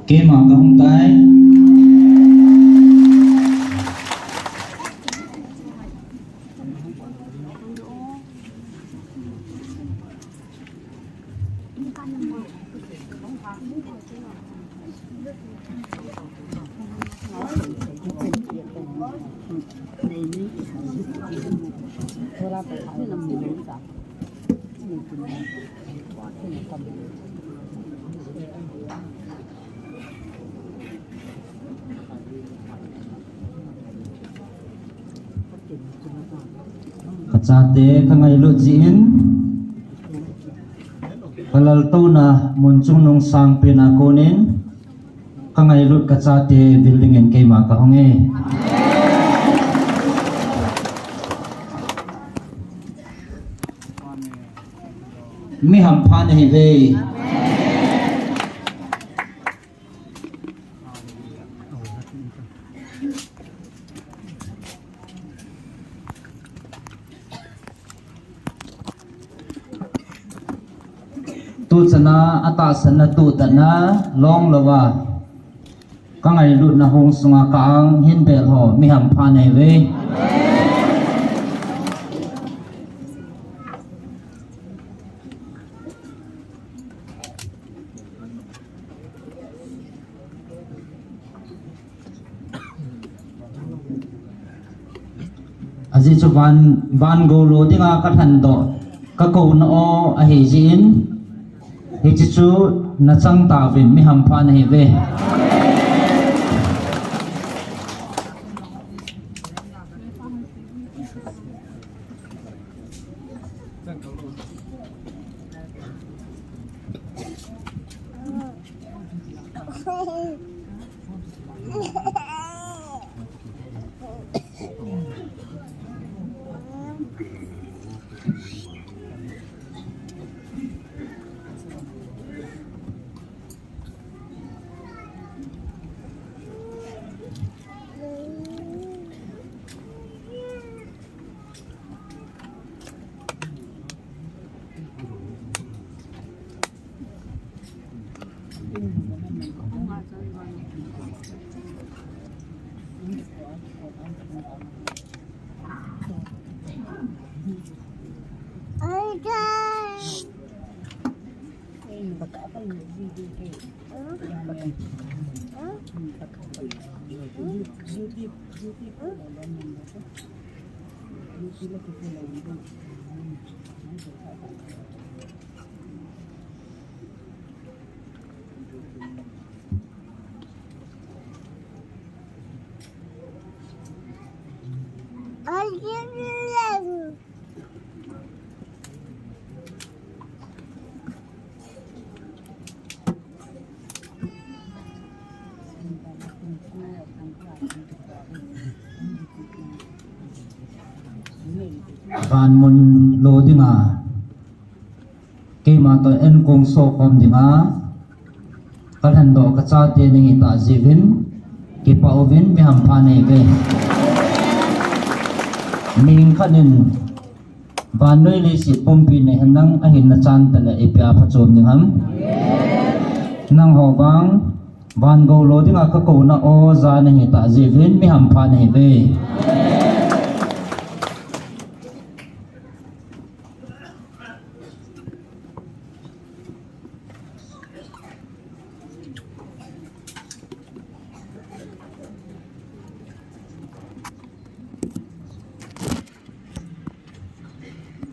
kế mà không tay Kacate kangai lu jin kalal tu na muncung nung sang pinakunin kangai lu kacate building en kema kahonge mi hampan hi ve tu sana atasan na tu tana long lawa kangai lut na hong sunga kaang hin bel ho mi ham phan nei ve aji chu van go lo dinga ka than do ka ko na o a he jin hi chu na chang ta vin mi ham phan nei ve van mun lo dinga ke ma to en kong so kom dinga kan han do ka cha te ni ta jivin ki pa ovin mi ham pha nei ve ming khanin van noi le si pompi ne hanang a hin na chan ta le e pya pha chom ding ham nang ho bang van go lo dinga ka ko na o za nei ta jivin mi ham pha nei ve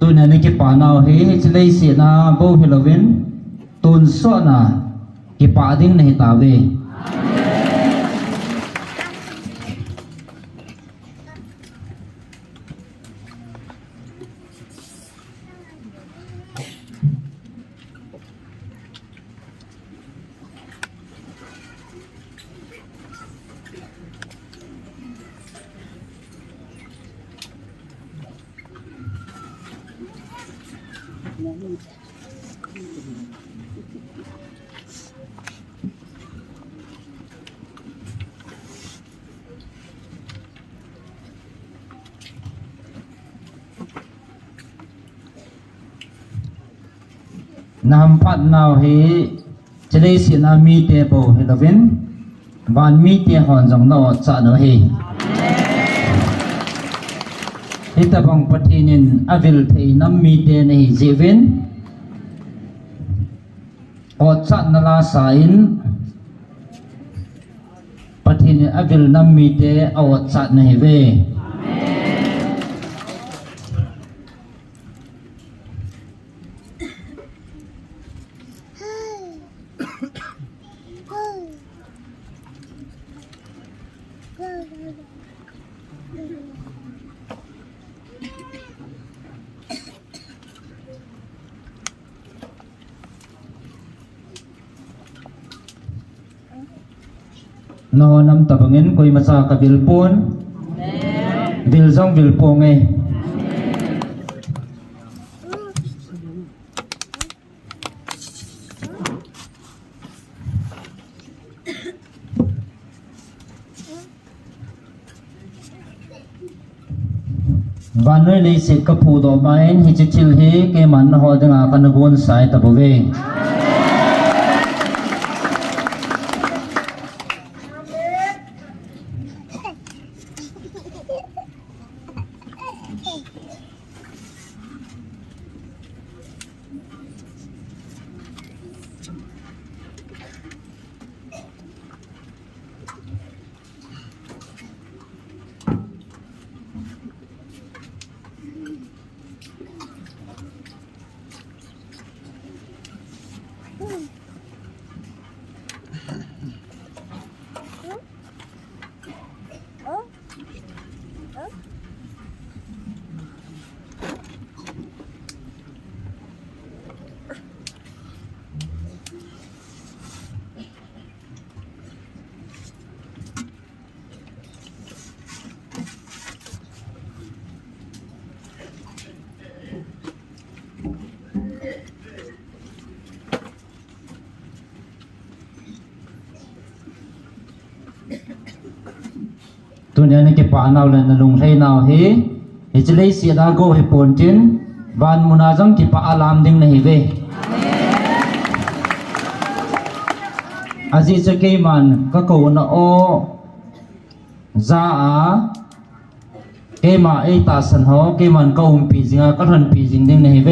tu na ni ki pa naw he chlei si na bo helovin tun so na ki pa ding nei ta ve nam phat nào hi จะได้เสียนามีเตโบเฮลเวนบ้านมีเตหอนจงนอจะนอเฮฮิตาบังปฏินินอวิลเทนัมมีเตในเจเวนอดจะนลาสายนปฏินินอวิลนัมมีเตอดจะในเวนอนำตะบังเงินคุยมาจากกับวิลปนวิลซ่องวิลปงเอบ้านนู้นเลยสิกับผู้ดอกไม้ฮิจิชิลเฮเกมันหอดึงอากันกวนสายตะบเวตัวนี้นี่เก็บปานเอาเลยนะลุงให้นาวเฮฮิจเลยเสียดาโกเฮปนจินวันมุนาจังกิปะอารามดิ้งในเวอาจิจะเกมันก็โกนโอซาอาเกมาไอตาสันหอเกมันก็ปีจิงาก็ทันปีจิงดิ้งในเว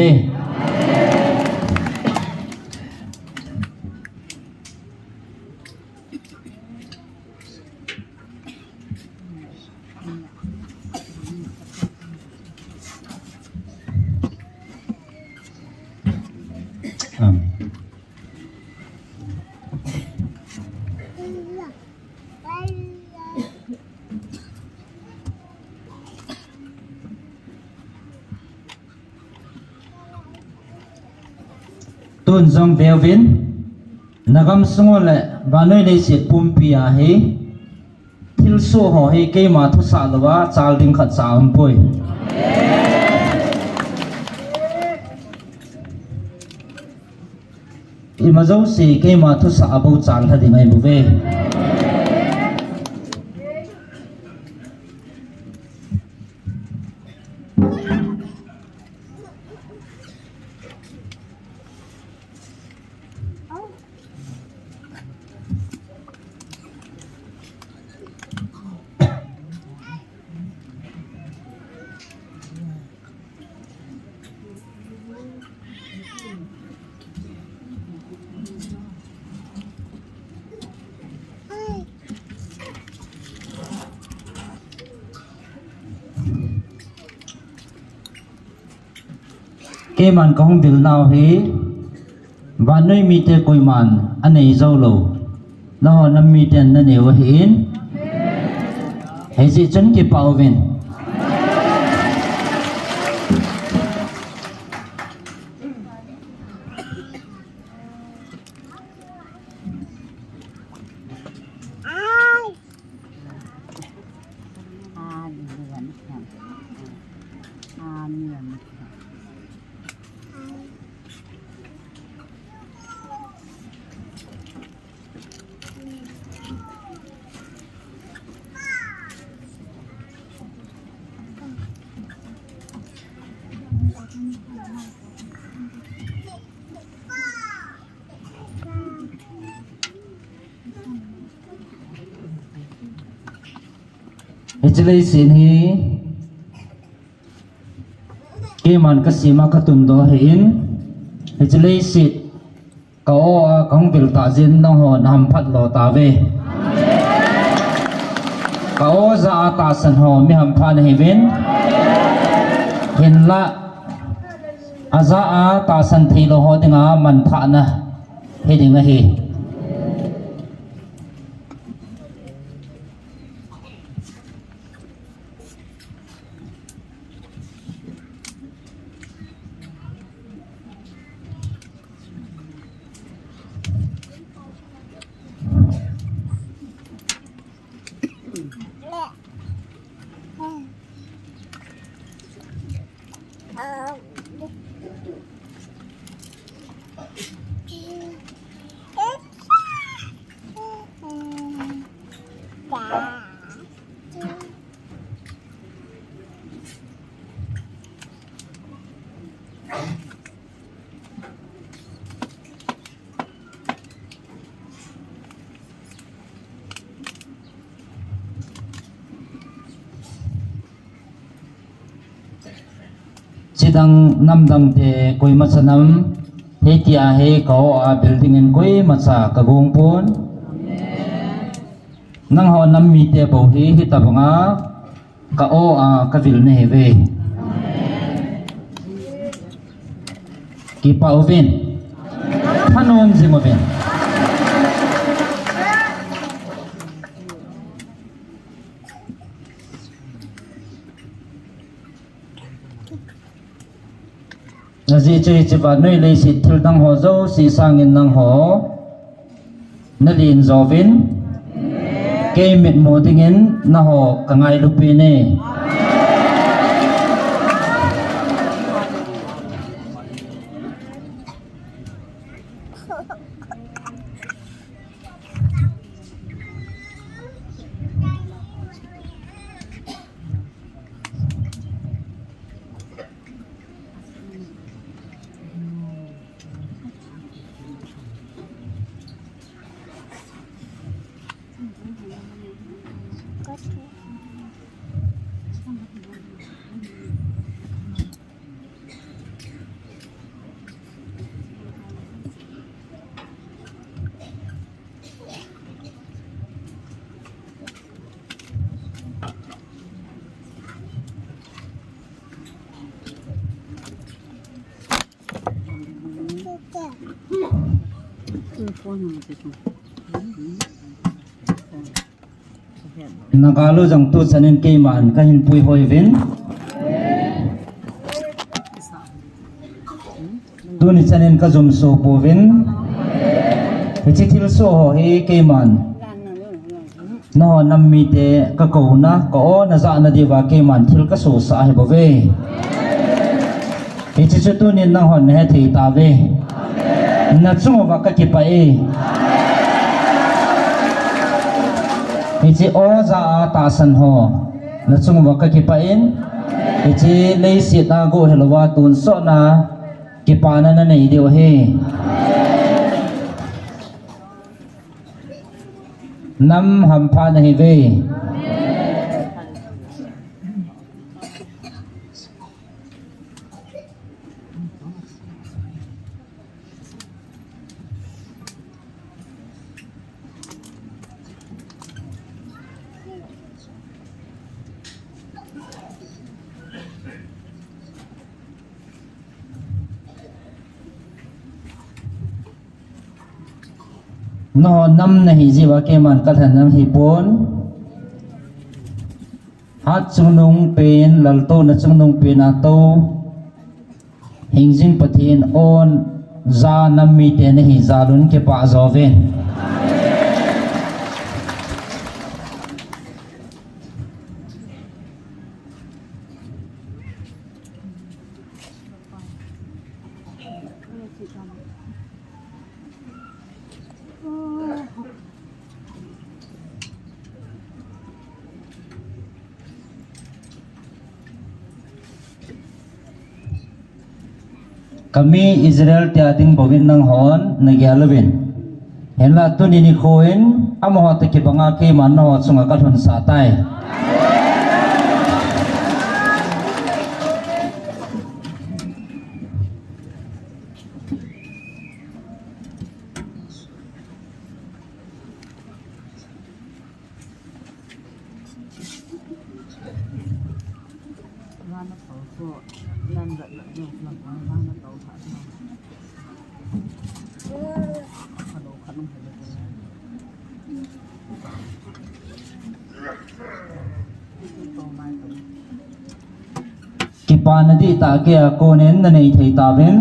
ตุนจงเววินนักมสงวนเลยบ้านนู้นเลยเสียปุ่มปีอาเฮทิลสู้หอเฮเกมาทุสาลวะจาลดิ้งขัดสามปุยอิมาเจ้าสีเกมาทุสาบูจาลทัดยังไงบุเวเกมันก็คงดิลนาวเฮบ้านนู้นมีแต่กุยมันอันไหนเจ้าโลแล้วนั่นมีแต่นั่นเอวเห็นให้สิจันกิปาวเวน Ichlei sin hi keman kasima katundo hin ichlei sit kao a kong bil ta jin nang ho nam phat lo ta ve kao za ta san ho mi ham phan hi vin hin la aza a ta san thi lo ho dinga man tha na he dinga hi chidang namdang te koi machanam he tia he kao a building in koi macha kagong pon nang ho nam mi te bo hi tabanga ka o a kavil ne ve ki pa ovin thanom jimoven Nazi chui chiba noi lei si thil dang ho zo si sangin nang ho nalin zovin ke mit mo dingin na ho kangai lupi ne Nakalu jang tu chanin ke man ka hin pui hoi vin tu ni chanin ka zum so po vin hi thil so ho hi ke man no nam mi te ka ko na ko na za na diwa ke man thil ka so sa he bo ve hi chu tu ni na hon he thi ta ve na chu wa ka ki pa e ichi oza ta san ho na chung wa ka ki pa in ichi lei si ta go helwa tun so na ki pa na na nei dio he nam ham pha na hi ve no nam na hi jiwa ke man ka thanam hi pon hat chungnung pen lalto na chungnung pen ato hingjing pathin on za nam mi te na hi zalun ke pa zoven kami Israel tiading bawin ng hon nagyalawin henla to ni koin amo ta ki banga ke man no sunga kalhon sa tai pa na di ta kia konen na nei thei ta ven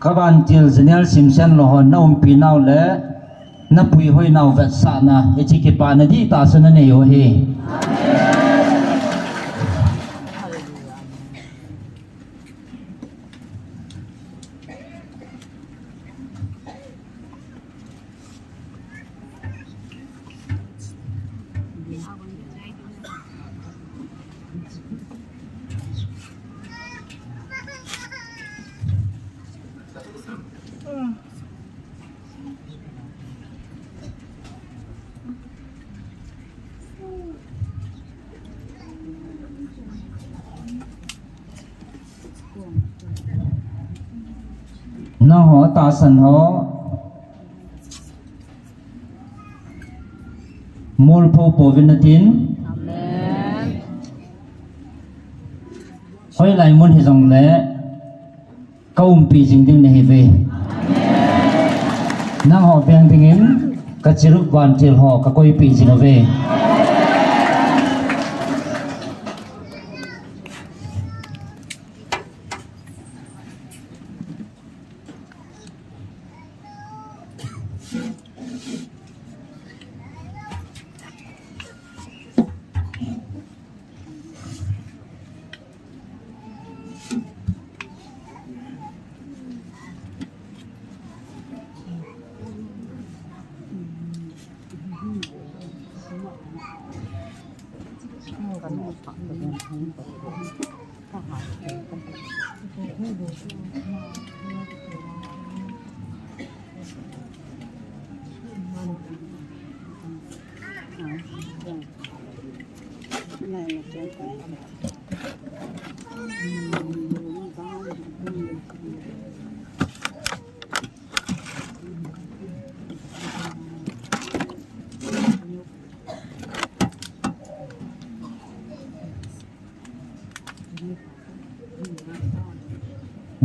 kaban til zenel simsen lohon na pi nau le na pui hoi nau vet sa na e chi ki pa na di ta sana nei ho he na ho ta san ho mul pho po vinatin amen hoi lai mun hi jong le kaum pi jing ding ne hi ve amen na ho beng ding in ka chiruk ban til ho ka koi pi jing ve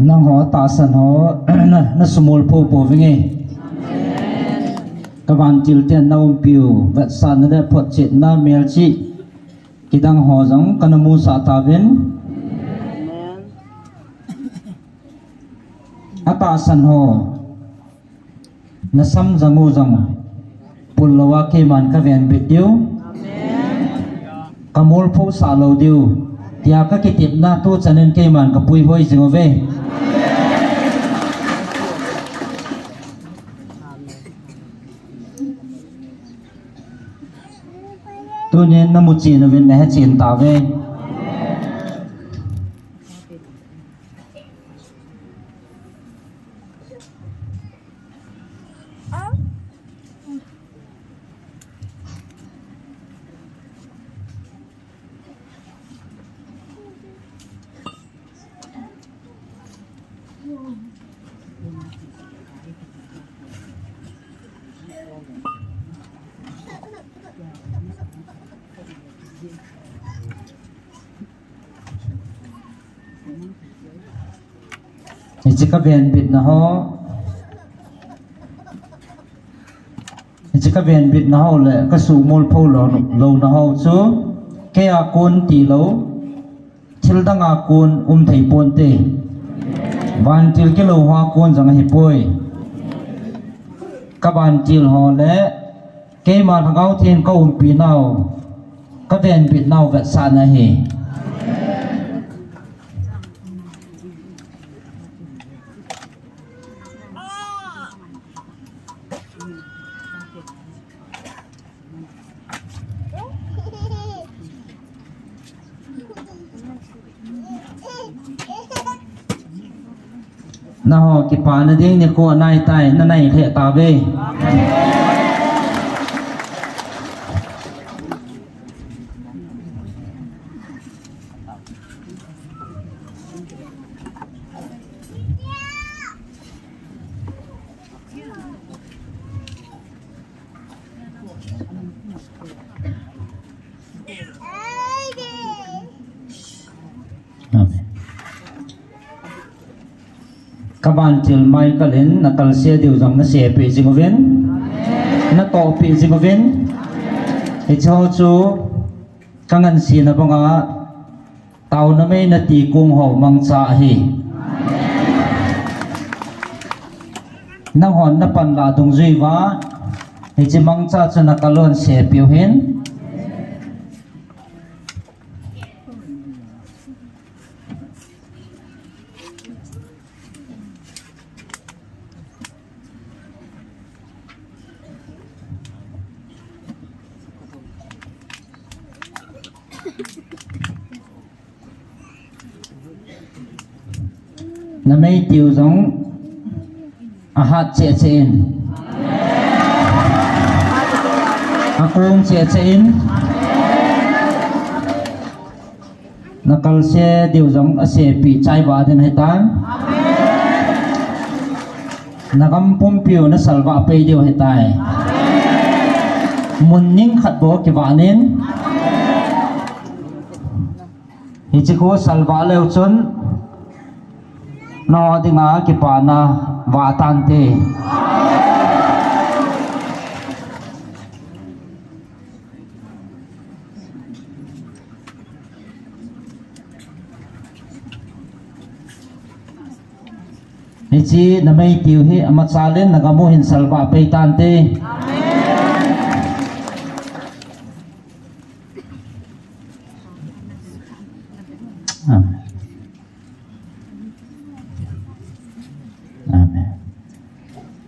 nang ho ta san ho na small pho po vinge ka ban til ten na piu vat san na phot chit na mel chi kidang ho jong kanamu sa ta ven ata san ho na sam jangu jong pulwa ke man ka ven bit diu kamol pho sa lo diu tia ka kitip na tu chanen ke man ka pui hoi jing ve tu nên nó một chỉ là viên này chỉ tạo về chỉ có viên bịt nó ho chỉ có viên bịt nó ho là cái số mol phô lâu nó ho số cái côn tì lâu chil đăng côn thầy pôn tê van chil cái lâu hoa côn rằng hiệp bôi các bạn chil ho lẽ cái mà thằng áo thiên câu pì nào các viên bịt nào vẹt sàn này hề na ho ki pa na ding ni ko nai tai na nai the ta ve các bạn chịu mai cái lên là cần xe điều dòng nó xe bị gì mà viên nó to bị gì mà viên thì cho chú kangan si na banga tao na may natikong ho mang sahi nang hon na panladong zuiwa hiji mang cha cha nakalon se piuhin na may tiêu giống ahat che chein akong che chein nakal se tiêu giống ase pi chai ba den hetan nakam pum piu na salwa pe dio hetai mun ning khat bo ki wanin hichiko salwa leu chun no dinga ki pa na wa tan te hichi namay tiu hi amat salin nagamu hin salwa pe tan te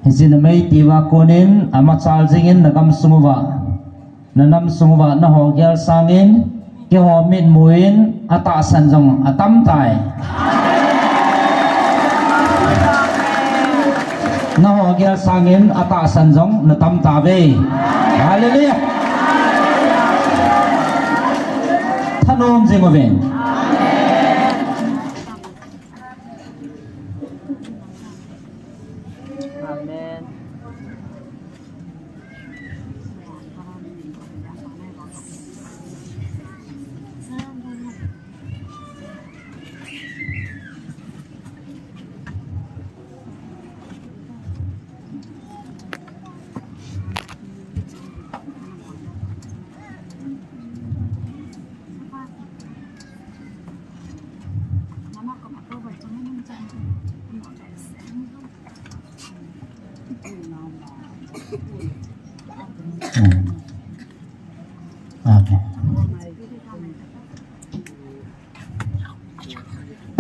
hiji namay tiwa kunin amat sal jingin nagam sumuwa nanam sumuwa na hogyal sangin ki homin muin ata sanjong atam tai na hogyal sangin ata sanjong natam tabe hallelujah thanom jingoben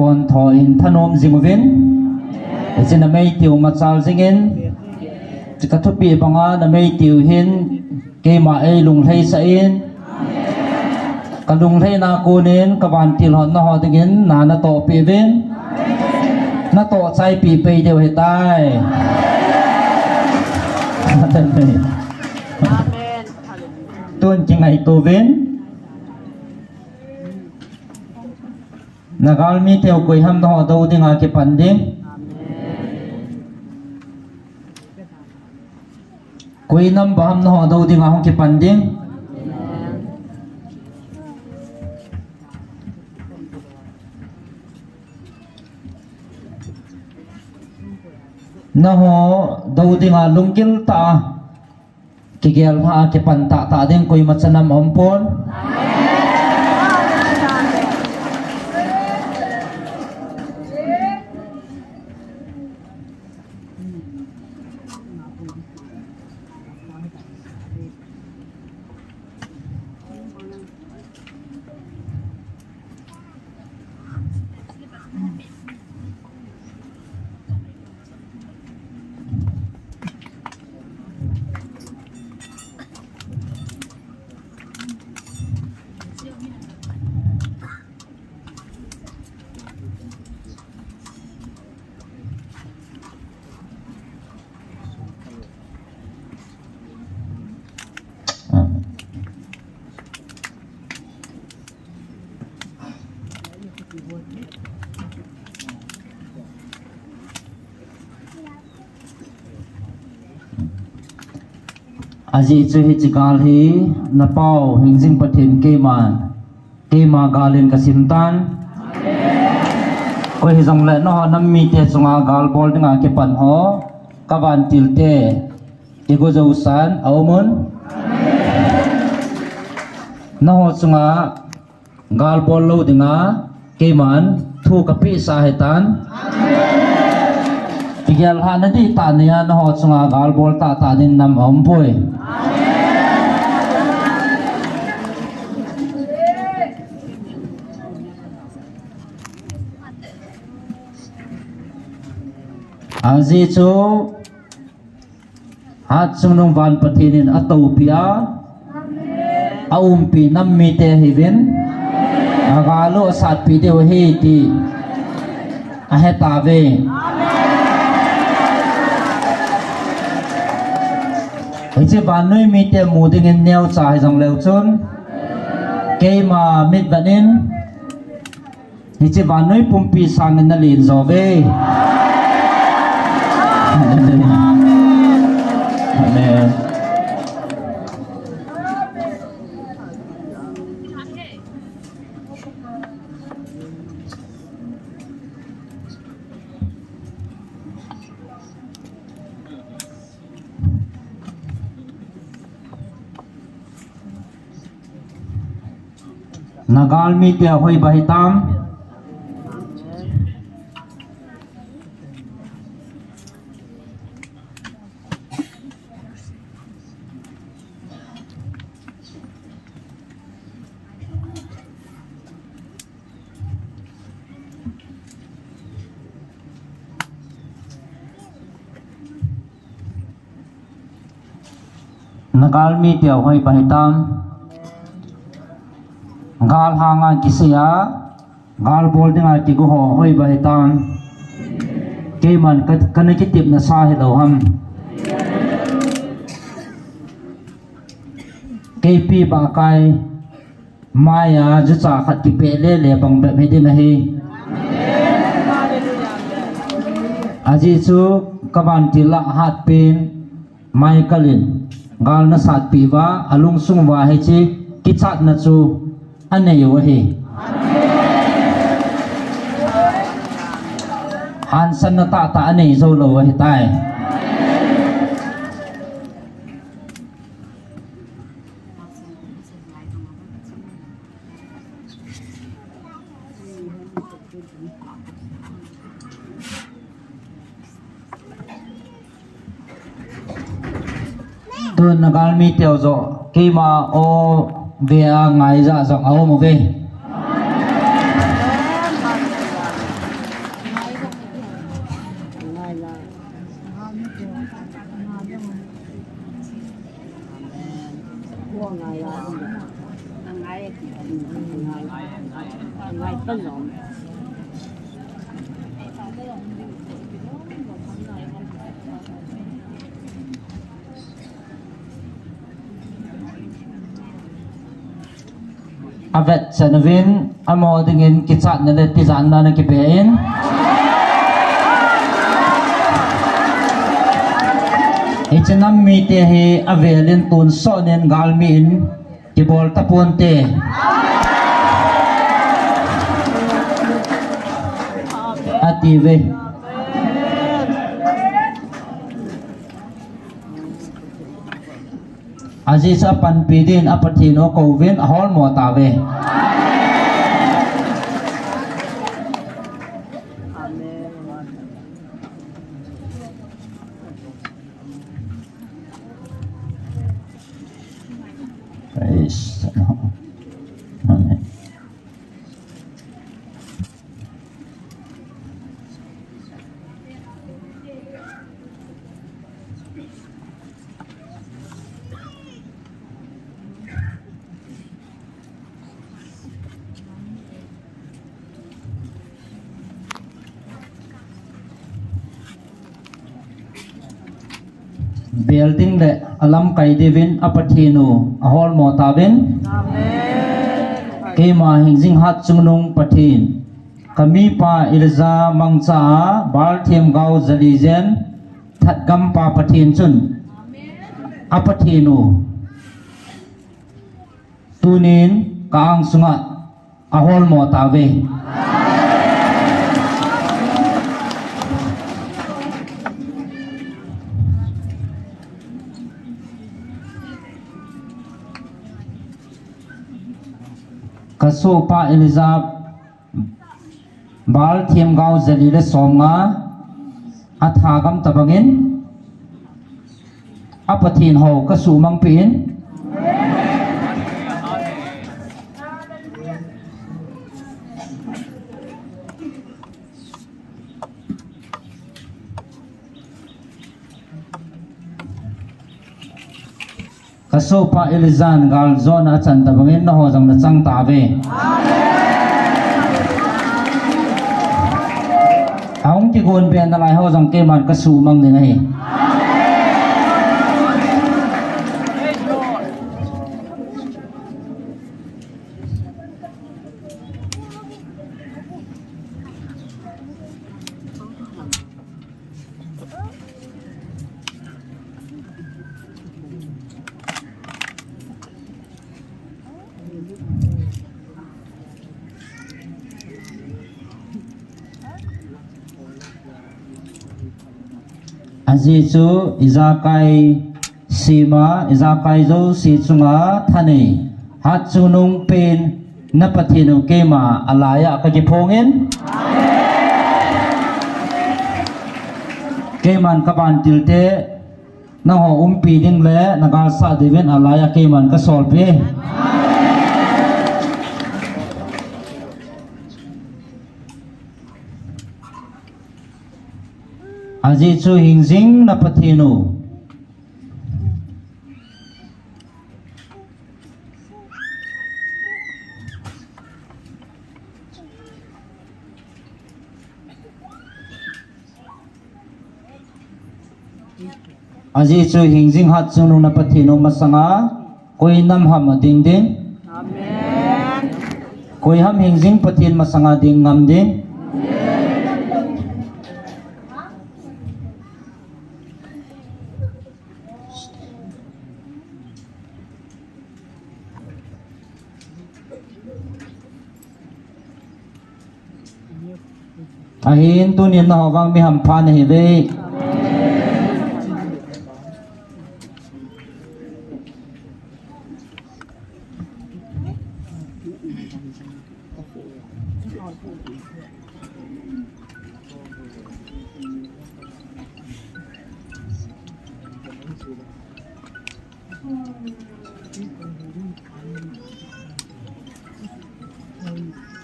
pon thoin thanom jingovin ejin na mai tiu machal jingin chikathupi banga na mai tiu hin ke ma ei lung hlei sa in kalung hlei na kunin kawan til hon na ho dingin na na to pi vin na to chai pi pe deu he tai amen tuan jingai to vin nagal mi teo koi ham no do dinga ke panding koi nam ba ham no do dinga hong ke panding na ho do dinga lungkil ta kigel ha ke panta ta ding koi machanam ompon aji chu hi chikal hi napau hingjing pathin ke ma galin kasimtan ko hi jong le no nam mi te chunga gal bol dinga ke pan ho kawan tilte ego jausan aumon na ho chunga gal bol lo dinga keman thu kapi sahetan tigyal hana di tania na ho chunga gal bol ta ta din nam om poi azi chu hat chung nong van pathinin atopia aumpi nammi te hivin agalo sat pi deu he ti ahetave hiche banoi mi te muding in neu cha jong leu chun keima mit banin hiche banoi pumpi sang na lin zove amen nagal mi te hoi bahitam nagal mi te hoi bahitam gal hanga kisya gal bol dinga ti go hoi bahitam keman kanakitip na sa hello ham KP ba kai maya ju cha khat ki pe le le bang be me din hi aji chu kaban ti la hat pin mai kalin gal na sat pi wa alung sung wa he chi kichat na chu ane yo he han san na ta ta ane zo lo he tai tuần nagal mi tiêu zo kima o về ngày ra dòng áo một về avet sanavin amo dingin kitsat na le tizan na kipein ichinam mi te he avelin tun sonen galmin kibol tapon te ative aji sa panpidin apatino kovin ahol mo tave praise amen building le alam kai devin apathinu ahol mo tavin kema hingjing hat chungnung pathin kami pa ilza mangcha bal them gau zalizen thatgam pa pathin chun apathinu tunin kaang sunga ahol mo tave สูปาเอลิซาบาลเทียมกาวเจลีเลสอมงาอัฐากำตะบังินอัปทินหอกสูมังปีนกสูปาเอลิซานกาลโซนอาจันตะบังินนะหัวจังนะจังตาเวเอาที่ควรเป็นอะไรหัวจังเกมันกสูมังนี่ไงอาจีจูอิจาไกซีมาอิจาไกจูซีจุงาท่านี่ฮัตจูนุงเป็นนับปฏินุเกมาอะไรอะก็จะพงเงินเกมันกับอันติลเตนังหัวปีดิ้งเล่นักอาสาเดวินอะไรอะเกมันก็สอลเปอาจีจูหิงซิงนับปฏินุอาจีจูหิงซิงฮัตจูนุนับปฏินุมาสังอาคุยน้ำหามดิ้งดิ้งคุยห้ามหิงซิงปฏินมาสังอาดิ้งงามดิ้งahin tu ni na hawang mi ham phan hi ve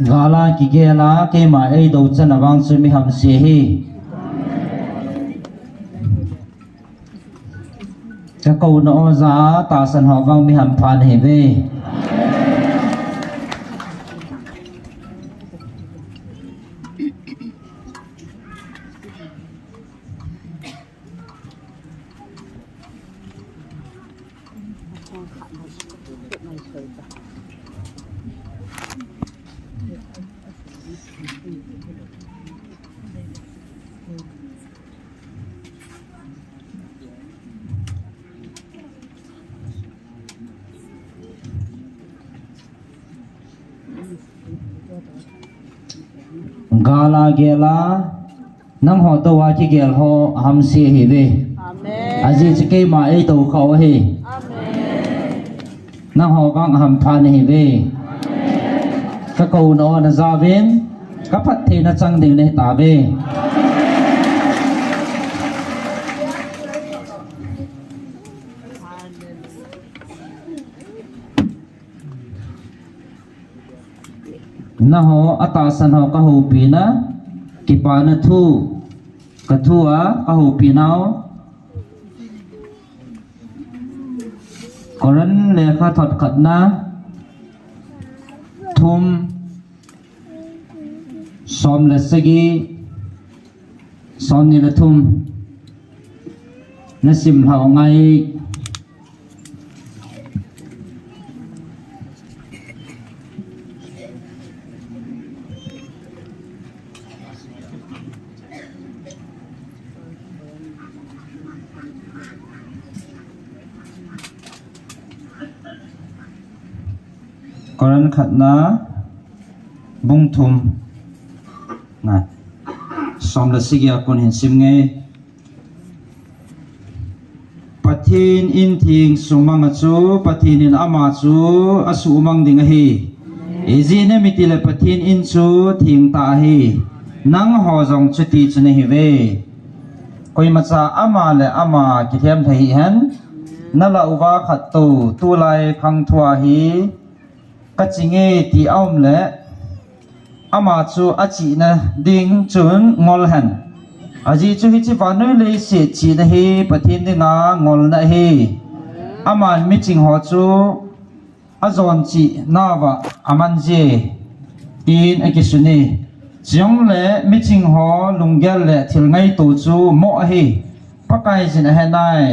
gala ki gela ke ma ei do chan awang chu mi ham se hi ka ko no za ta san hawang mi ham phan he ve gala gela nang ho to wa ki gel ho ham se hi ve amen aji chike ma ei to khaw hi amen nang ho bang ham phan hi ve amen ka ko no na za ven ka phat the na chang ding le ta ve na ho atasan ho ka ho pi na ki pa na thu ka thu a ka ho pi nao koran le kha thot khat na thum som le sagi som ni la thum na sim hao ngai koran khat na bung thum na som la sigya kon hin sim nge pathin in thing sumang chu pathin in ama chu asu mang ding hi izine mitile pathin in chu thing ta hi nang ho jong chuti chune hi ve koi macha ama le ama ki them thai han nala uwa khat tu lai phang thua hi ka chinge ti aum le ama chu achi na ding chun ngol han aji chu hi chi vanoi le se chi na hi pathin ni na ngol na hi aman mi ching ho chu azon chi nawa aman je tin akisuni chiong le mi ching ho lunggel le thil ngai tu chu mo hi pakai jin ha nai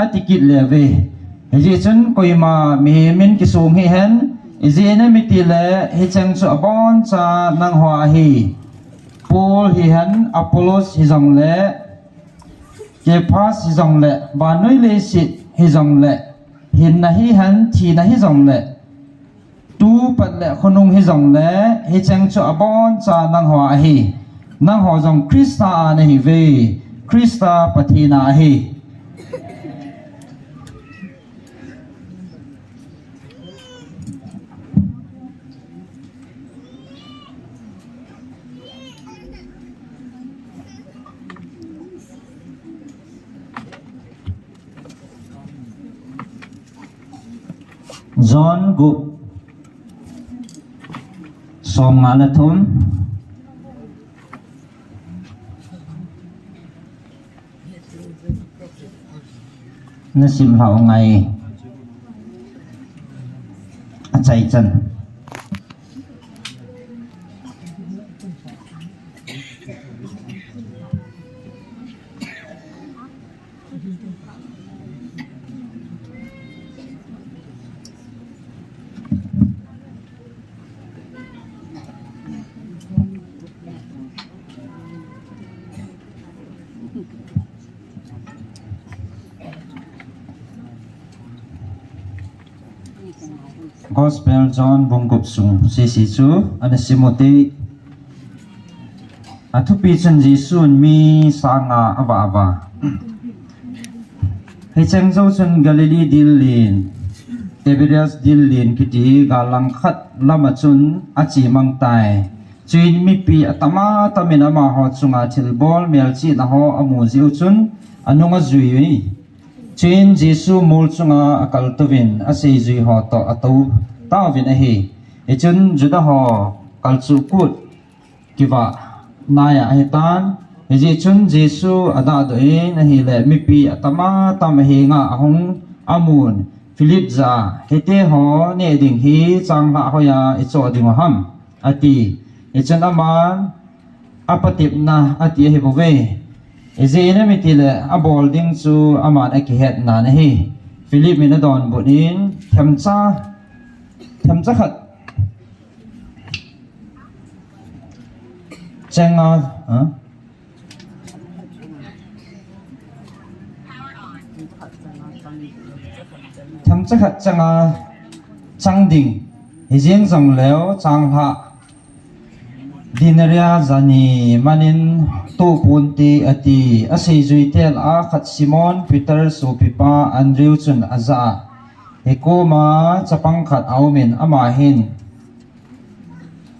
atikit le ve ji chun koima mi min ki sum hi hen ji na mi ti le hi chang chu abon cha nang hwa hi Paul hi hen Apollos hi jong le Kephas hi jong le banoi le sit hi jong le hin na hi han thi na hi jong le tu pat le khonung hi jong le hi chang chu abon cha nang hwa hi nang ho jong Krista na hi ve Krista pathina hi John Gup Som Ngalathum Nasim Hao Ngai Achai Chan Gospel John Bungkup Sung Sisi Chu Ana Simoti Atupi Chun Jisun Mi Sanga Ava Ava Hichang Zau Chun Galilee Dillin Tiberias Dillin Kiti Galang Khat Lama Chun Achi Mang Tai Chuin Mi Pi Atama Tamin Ama Ho Chunga Tilbol Melchi Na Ho Amu Ziu Chun Anunga Zui Chuin Jisu Mul Chunga Akal Tuvin Asi Zui Ho To Atau Tawin Ahi Echun Juda Ho Kalchu Kut Kiva Naya Ahitan Eji Chun Jisu Ada Doin Ahi Le Mipi Atama Tamahi Nga Ahong Amun Philip Za Hete Ho Ne Ding Hi Chang Ha Hoya Echo Ding Ham Ati Echun Aman Apatip Na Ati Ahi Bove Eze na mitile abol ding chu aman akihet na nahi Philip minadon bunin thamcha khat chenga thamcha khat changa changding hijing jong leo changha Dinaria Zani Manin Tu Punti Ati Asi Zuitel Akhat Simon Peter Supipa Andrew Chun Aza Hikuma Chapangkhat Aumin Amahin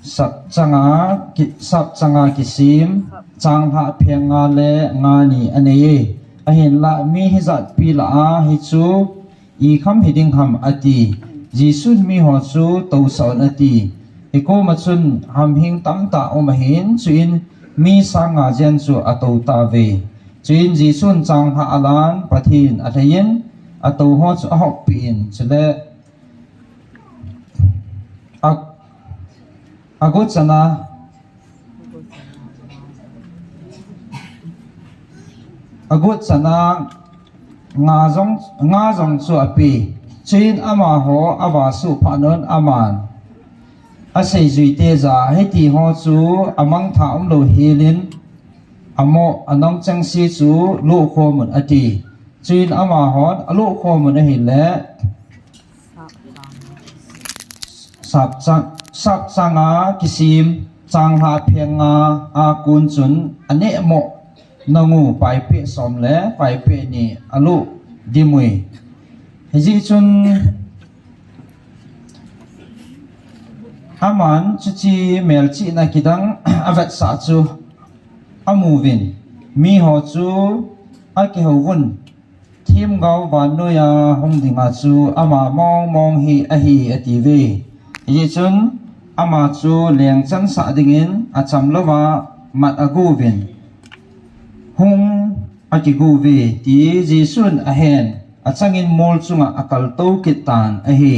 Sap Changa Kisim Changha Penga Le Ngani Ane Ahin La Mi Hizat Pila A Hichu Ikham Hidingham Ati Jisun Mi Hochu Tausaon Ati Iko matsun hamhing tamta omahin chuin mi sanga jen chu atau ta ve chuin jisun chang ha alan pathin athayin atau ho chu ahok pin chule agot sana nga jong chu api chuin ama ho awasu phanon aman Asay zui te za heti ho chu amang tha lo hilin amo anong chang si chu lu kho mun ati chuin ama hon alu kho mun a hile sap changa kisim chang ha phenga a kun chun ane mo nangu pai pe som le pai pe ni alu dimui heji chun aman chi mel chi na kidang avat sa chu amuvin mi ho chu aki hovun thim gau van noya hong dinga chu ama mong hi a hi ative ye chun ama chu leng chan sa dingin acham lova mat aguvin hung aki guvi ti jisun ahen achangin mol chunga akal to kitan a hi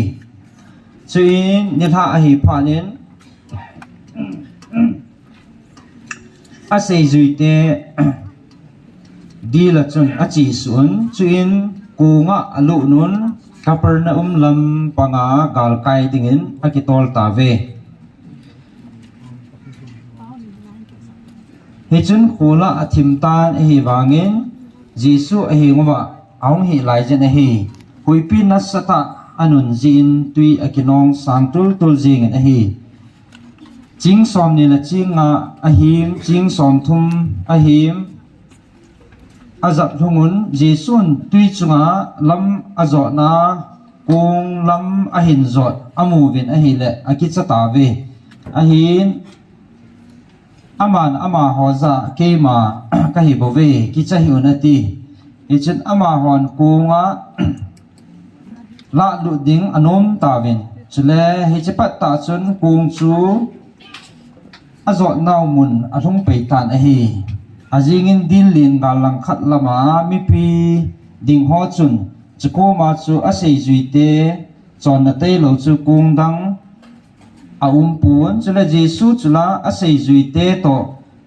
chuin nitha a hi phanin a sei zuite di la chun a chi sun chuin kunga alu nun Capernaum lam panga gal kai dingin akitol ta ve he chun khula athim tan a hi wangin Jisu a hi ngwa aung hi lai jen a hi huipi nasata anun jin tui akinong sangtul tul jing a hi ching som ni la chinga a him ching som thum a him azap thungun jisun tui chunga lam azo na kung lam ahin zot amuvin a hi le akichata ve a hin aman ama hoza keima ka hi bove ki cha hi unati ichun ama hon kunga la lu ding anom tawin chule hi chipat ta chun kung chu azo naw mun athung peitan a hi azingin dilin galang khat lama mi pi ding ho chun chko ma chu asei juite chon na te lo chu kung dang a pun chula Jesu chula asei juite to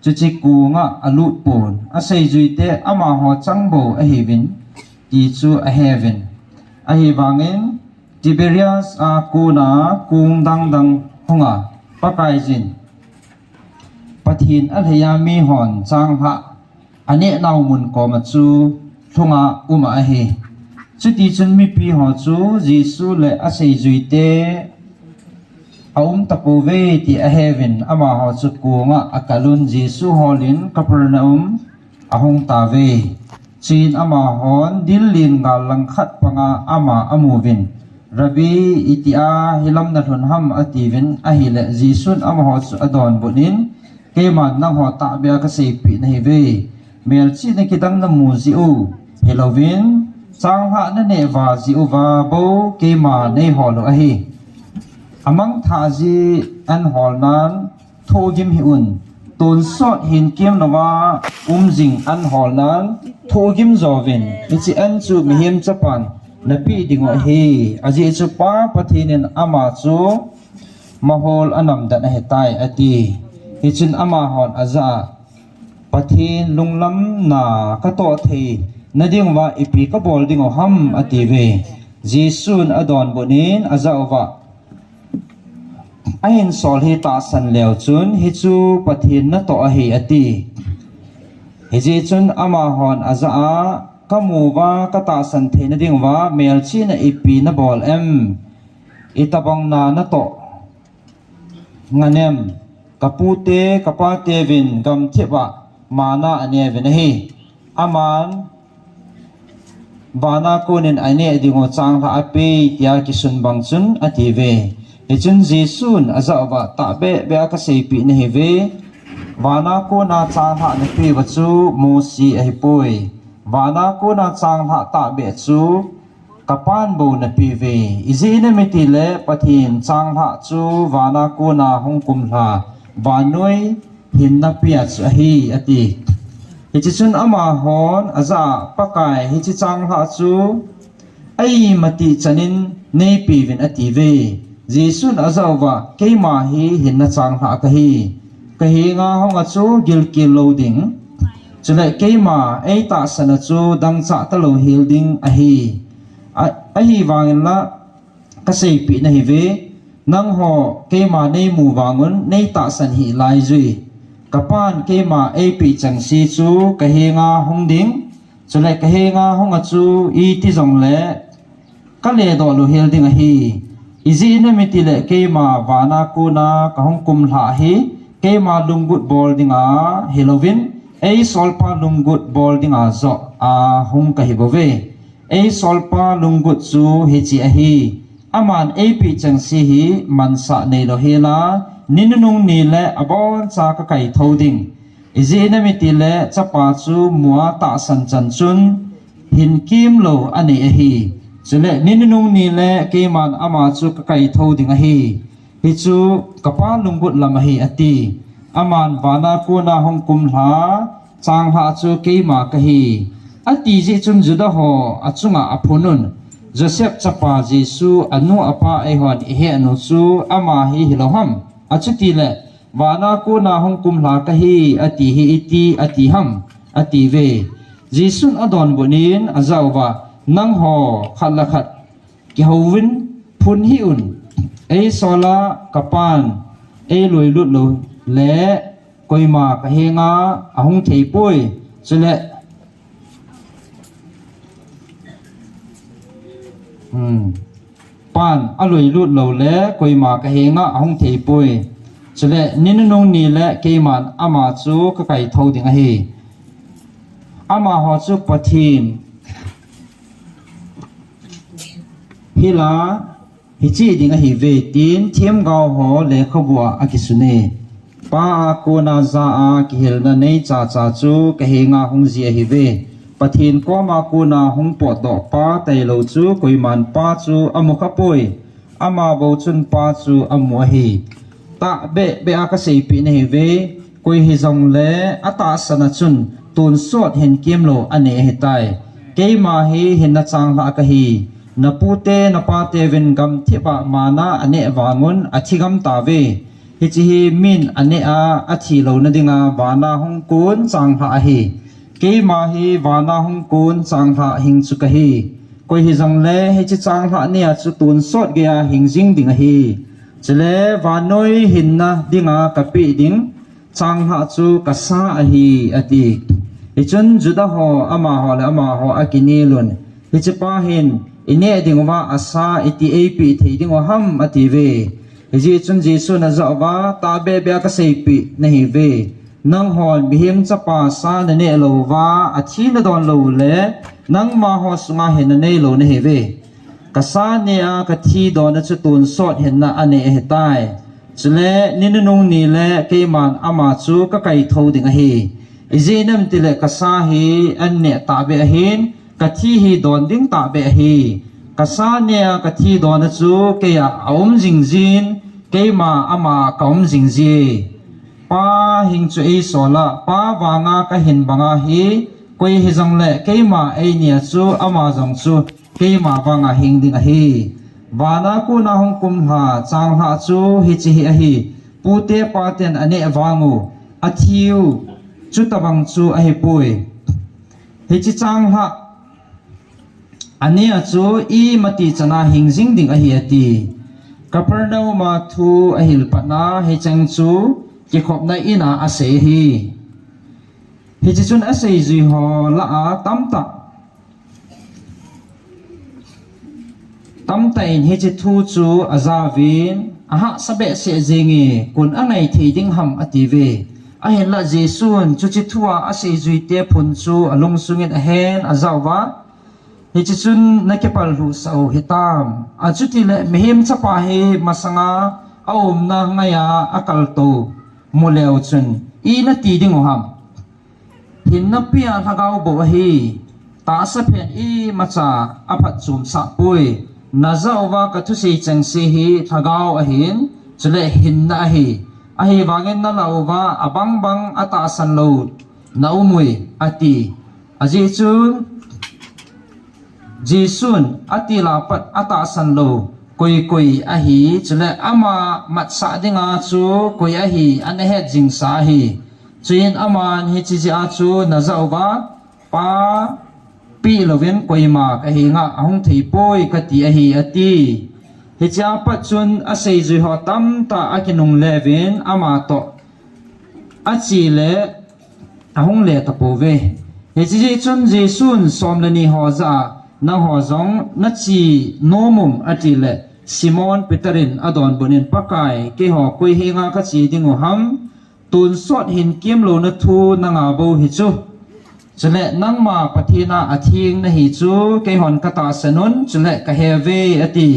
chuchi kunga alut pun asei juite ama ho changbo a hevin ti chu a heaven a hi wangin Tiberias a kuna kung dang honga pakai jin pathin alhaya mi hon chang ha ane naw mun ko ma chu thunga a hi chuti chun mi pi ho chu Jesu le asei juite tapove ti a heaven ama ho chu kunga akalun Jesu holin Capernaum ahong tave chin ama hon dillin galang khat panga ama amuvin rabi itia hilam na thun ham ativin ahile Jesu ama ho chu adon bunin keman nang ho ta bia ka sepi na hive mel chi na kidang na muzi u helovin chang ha na ne wa ji u wa bo kema nei holo a hi amang thaji an holnan thogim hi un ton sot hin kem nawa jing an holnan thogim zovin ichi an chu mihim chapan na pi dingo he aji chu pa pathinin ama chu mahol anam dan hetai ati hichin ama hon aza pathin lunglam na kato the nadingwa ipi ka bol dingo ham ati ve jisun adon bonin aza owa ahin sol hi ta san leo chun hi chu pathin na to a hi ati hi ji chun ama hon aza a kamuwa ka ta san the na dingwa mel chi na ipi na bol em itabang na to nganem kapute kapate vin gam thiba mana ane vin hi aman bana kunin ane dingo chang ha ape tia kisun bang chun ati ve ichun jisun azawa ta be ka sepi ne hi ve bana ko na chang ha ne pe wa chu mosi ai poi bana ko na chang ha ta be chu kapan bo na pi ve izi ne metile pathin chang ha chu bana ko na hongkum ha banoi hin na pia chu hi ati hichi chun ama hon aza pakai hichi chang ha chu ai mati chanin nei pi vin ati ve jisun azawa keima hi hin na chang ha ka hi nga honga chu gilki loading chule keima ei ta sana chu dang cha ta lo hilding a hi wangin la ka sei pi na hi ve nang ho keima nei mu wangun nei ta san hi lai zui kapan keima ei pi chang si chu ka hi nga hong ding chule ka hi nga honga chu i ti jong le ka le do lo hilding a hi izi na mitile keima wana kuna ka hong kum la hi keima lunggut bol dinga Halloween ei solpa lunggut bol dinga zo a hong ka hi bove ei solpa lunggut chu hi chi a hi aman epi chang si hi mansa nei lo hela ninunung ni le abon cha ka kai thoding izi na mi ti le chapa chu mua ta san chan chun hin kim lo ani a hi chule ninunung ni le ke man ama chu ka kai thoding a hi hi chu kapa lunggut lam a hi ati aman wana ko na hong kum hla chang ha chu ke ma ka hi ati ji chun juda ho achunga aphunun Joseph chapa Jesu anu apa ehon ihe anu chu ama hi hiloham achuti le wana ko na hong kum hla ka hi ati hi iti ati ham ati ve Jesu adon bonin azawa nang ho khala khat ki hovin phun hi un ei sola kapan ei loi lut lo le koima ka henga ahung thei poi chule pan aloi lut lo le koima ka henga ahung thei poi chule ninunung ni le keiman ama chu ka kai thoding a hi ama ho chu pathim hila hichi ding a hi ve tin thiam gao ho le khobua akisune pa ko na za a ki hel na nei cha cha chu ka henga hung ji a hi ve pathin ko ma ko na hung po do pa tai lo chu koiman pa chu amu kha poi ama bo chun pa chu amu hi ta be aka sei pi nei ve koi hi jong le ata sana chun tun sot hen kim lo ane he tai ke ma hi hin na chang la ka hi na pute na pa te ven gam thipa mana ane wangun athigam ta ve hi chi hi min ane a athi lo na dinga wana hong kun chang ha hi ke ma hi wana hong kun chang ha hing chu ka hi koi hi jong le hi chi chang ha ne a chu tun sot ge a hing jing ding hi chele vanoi hin na dinga kapi ding chang ha chu kasa a hi ati ichun juda ho ama ho akini lun hichipa hin ine dingwa asa iti ap thei dingwa ham ati ve ji chun jesu na zawa ta be ka seipi nahi ve nang hon bihim chapa sa na ne lowa athi na don lo le nang ma ho sunga hin na nei lo na he ve kasa ne a ka thi don na chu tun sot hin na ane he tai chule ninunung ni le keiman ama chu ka kai thoding a hi izinam tile kasa hi anne ta be hin kathi hi don ding ta be hi kasa ne kathi don chu ke ya aum jingjin ke ma ama kaum jingji pa hing chu e sola pa wanga ka hin banga hi koi hi jong le ke ma e nia chu ama jong chu ke ma wanga hing ding a hi wana ku na hong kum ha chang ha chu hi chi hi a hi pute pa ten ane wangu athiu chu tabang chu a hi pui hi chi chang ha ania chu i mati chana hing jing ding a hi ati kaparnau ma thu a hil patna hi chang chu ki khop na ina a se hi chi chun a se ji ho la a tam ta in hi chi thu chu azavin aha sabe se jingi kun angai thei ding ham ati ve a hen la jesun chu chi thua a se zui te phun chu alung sungin a hen azawa hi chi chun na ke pal hu sau hitam a chu ti le mehim chapa he masanga aum na ngaya akal to muleu chun i na ti ding ham hin na pia thagau bo hi ta sa phen i macha aphat chum sa pui na zawa ka thu sei chang se hi thagau a hin chule hin na hi a hi wangin na lawa abang bang ata san lo na umui ati aji chun jisun ati la pat ata san lo koi a hi chule ama mat sa dinga chu koi a hi an he jing sa hi chuin aman hi chi a chu na zawa pa pi lovin koi ma ka hi nga ahung thei poi ka ti a hi ati hi cha pa chun a sei zui ho tam ta akinung levin ama to a chi le ahung le ta po ve hi chi chun jisun som le ni ho za na ho zong na chi nomum ati le simon peterin adon bonin pakai ke ho koi hi nga ka chi ding ham tun sot hin kim lo na thu na nga bo hi chu chule nang ma pathina athing na hi chu ke hon kata sanun chule ka heve ati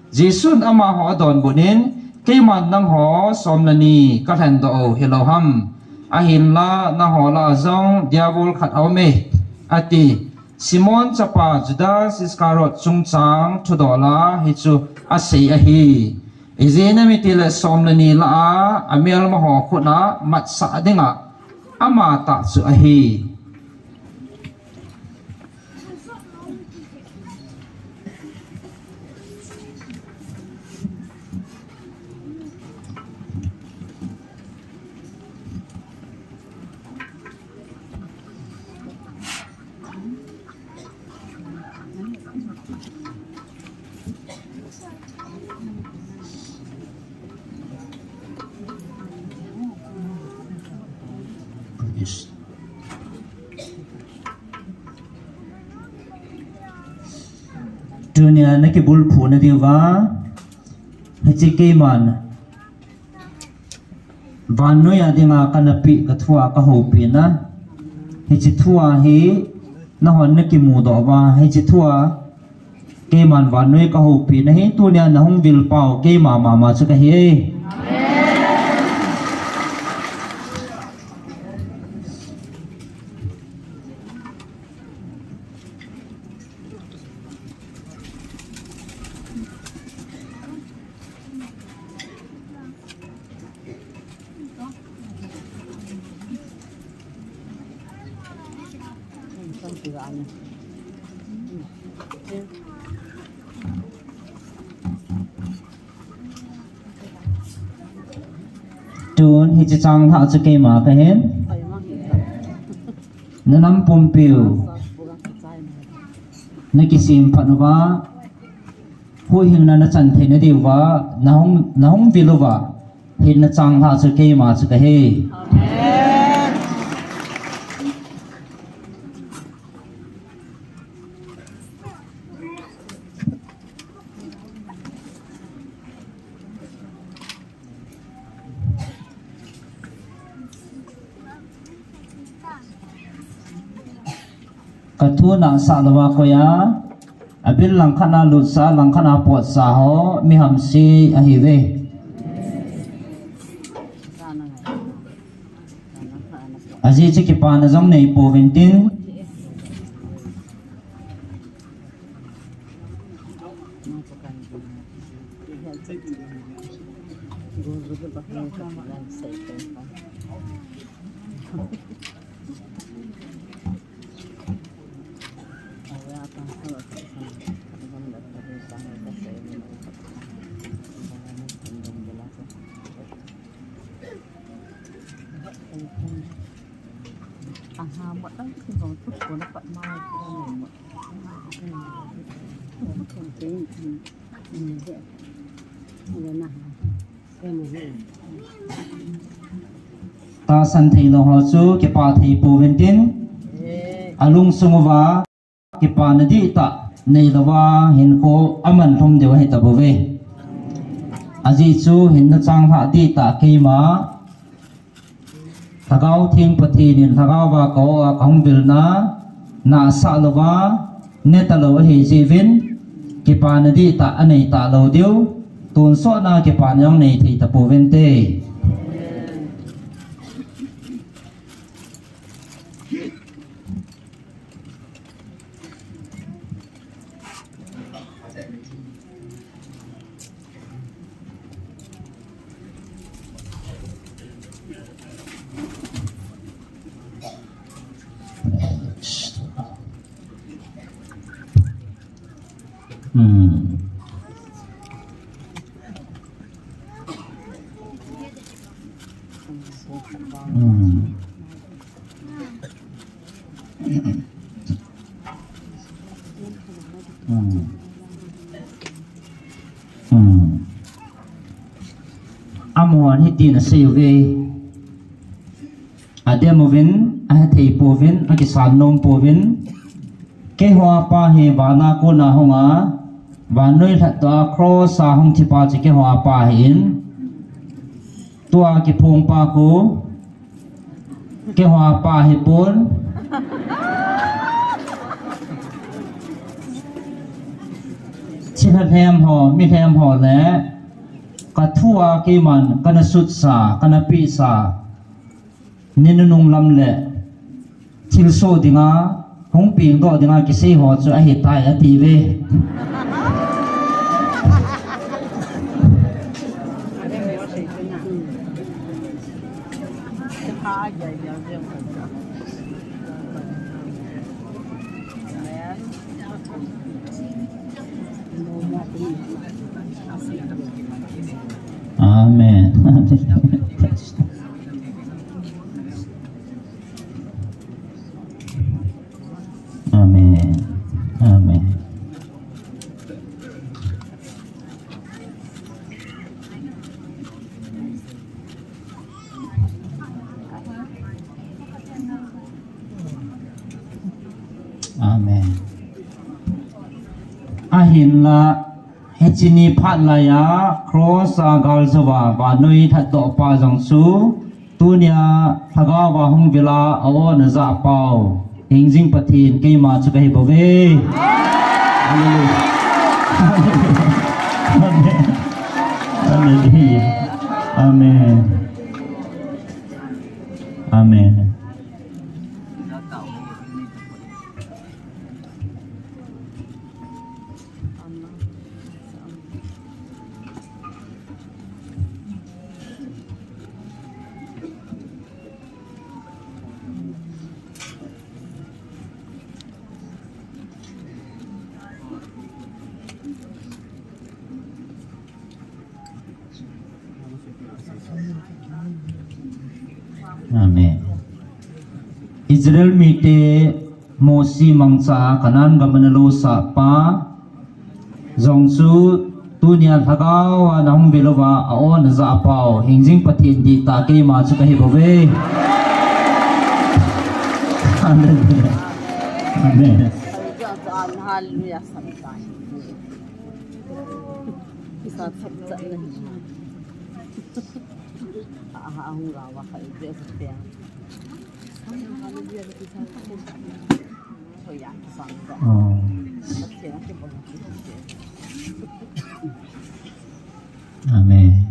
Jisun ama ho don bunin keiman nang ho somlani ka than do heloham ahin la na ho la zong diabol khat aume ati Simon chapa Judas Iscariot chungchang thudola hichu asei ahi izena mitile somlani la a amel ma ho khuna matsa dinga ama ta chu ahi dunia na ki bulphu na diwa hichi ke man vanno ya dinga kanapi ka thua ka hopi na hichi thua hi na hon na ki mu do wa hichi thua ke man vanno ka hopi na hi dunia na hong vil pau ke ma chu ka hi Tuôn hi chang tha chu ke ma ka hen nanam pum piu na ki sim phanwa hu hin na chan the na diwa na hong viluwa hin na chang tha chu ke ma chu ka he Katu na sa lawa ko ya abil lang kana lutsa lang kana pot sa ho mi hamsi ahiwe aji chi ki pa na jong nei po ventin ta san thei lo ho chu ke pa thei pu ventin alung sungwa ke pa na di ta nei lawa hin ko aman thom dewa he ta bove aji chu hin na chang ha di ta ke ma thagau thing pathi nin thagau wa ko khong bil na sa lawa ne ta lo he jivin ke pa na di ta anei ta lo deu tun so na ke pa nyang nei thei ta pu vente Amuan hiti na siwe ademovin ahthei povin akisan nom povin ke hoa pa he wana ko na honga wanoi thatta cross sa hong thipa chi ke hoa pa hin tua ki phong pa ko ke hoa pa he pon chi ทัดแทมห่อมีแทมห่อและกระทั่วกีมันกันสุดสากันปีสานินนุงลำเละทิลโซดิงาหงปิงโดดิงากิเซห่อจะเหตุตายอตีเวอาเมนอาเมนอาเมนอาเมนอาหินละเฮจินีพัดลายาครอสากาลสวาบานุยทัดดอกปาจังสูตัวเนียทกาวาหงเวลาอวอนจะเป่าหิงจิงปะทีนกีมาจุกให้บเวอาเลลูอาเมนอาเมนอาเมนอาเมนอิสราเอลมีเตโมซีมังซาขนันกัมนโลสาปาจงสูตัวเนียทกาวานาฮุมเบลวาออนซาเปาหิงจิงปะทินดีตาเกมาจุกะฮิบเวอาเมนอาเมนHallelujah sampai. Kita cepat nih. Aku rawa kayak dia seperti. Hallelujah kita. Oh ya, sampai. Amen.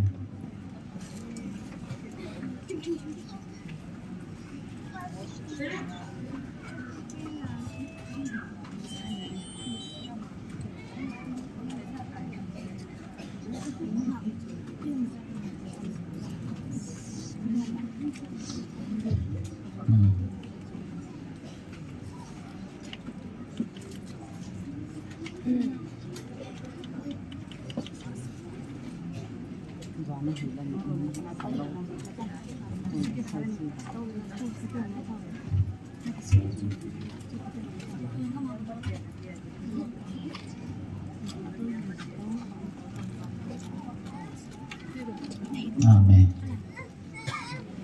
Amen.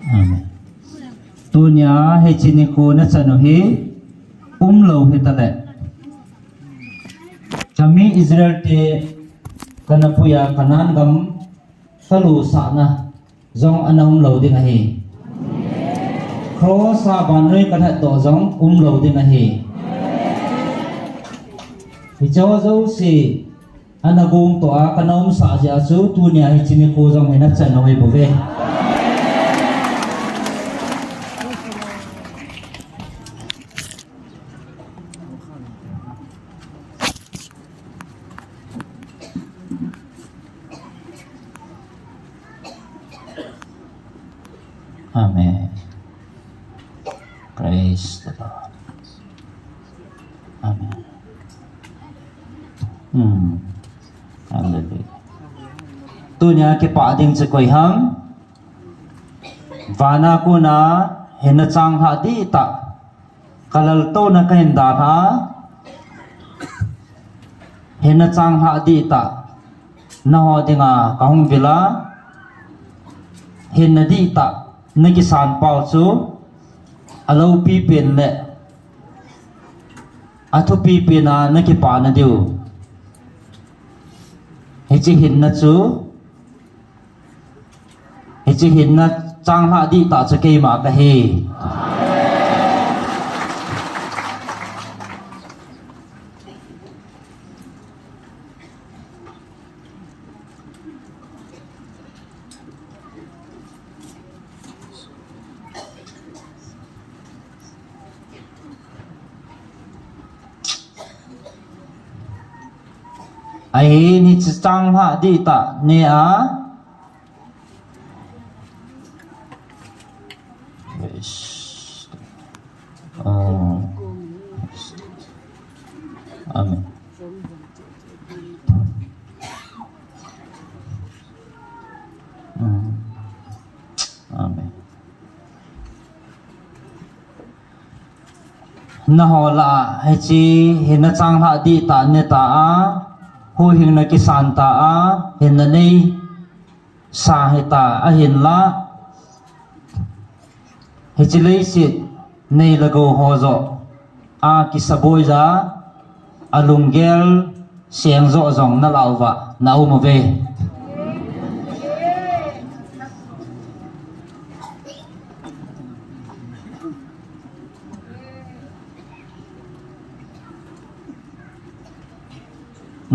Amen. Tunya hechiniku na sanuhi umlo hitale. Kami Israel te kanapuya kanan gam salu sana zong anam lo ding ahi. Kro sa banoi kathat to zong lo ding ahi. Hijaw zo si anagong to a kanom sa ja su tunya hechiniku zong hinat sanuhi bove. Amen. Praise the Lord. Amen. Hallelujah. Tunya ke pading sa koyhang vana ko na hinachang hadi ita kalalto na kahinda ha hinachang hadi ita na hodinga kahong vila hinadi ita nagisan pao su alaw pipin le ato pipin na nagipa na diw hichihin na su hichihin na chang ha di ta sa kay ma kahi ai ni chang ha di ta ne a oh amen amen na hola hai chi hina chang ha di ta ne ta a hu hình na kisan ta a hin na nei sa he ta a hin la he chi lei sit nei la go ho zo a kisaboi za alungel siang zo zong na lawa na um ve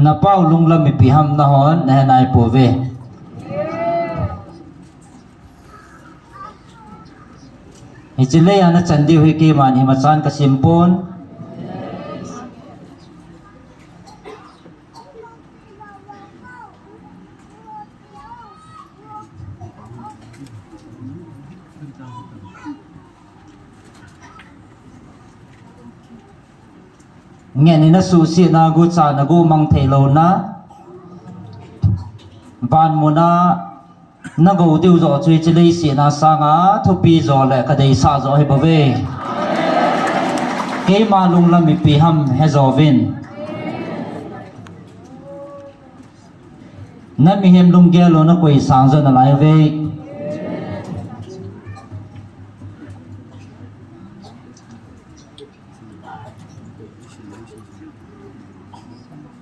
na pau lung lam mi pi ham na hon na nai po ve hi chile ana chandi hui ke man hi machan ka simpon nghe ni na su si na gu cha na gu mang thei lo na ban mu na na go diu zo chui chi lei si na sa nga thu pi zo le ka dei sa zo he ba ve ke ma lung lam mi pi ham he zo vin na mi hem lung ge lo na koi sang zo na lai ve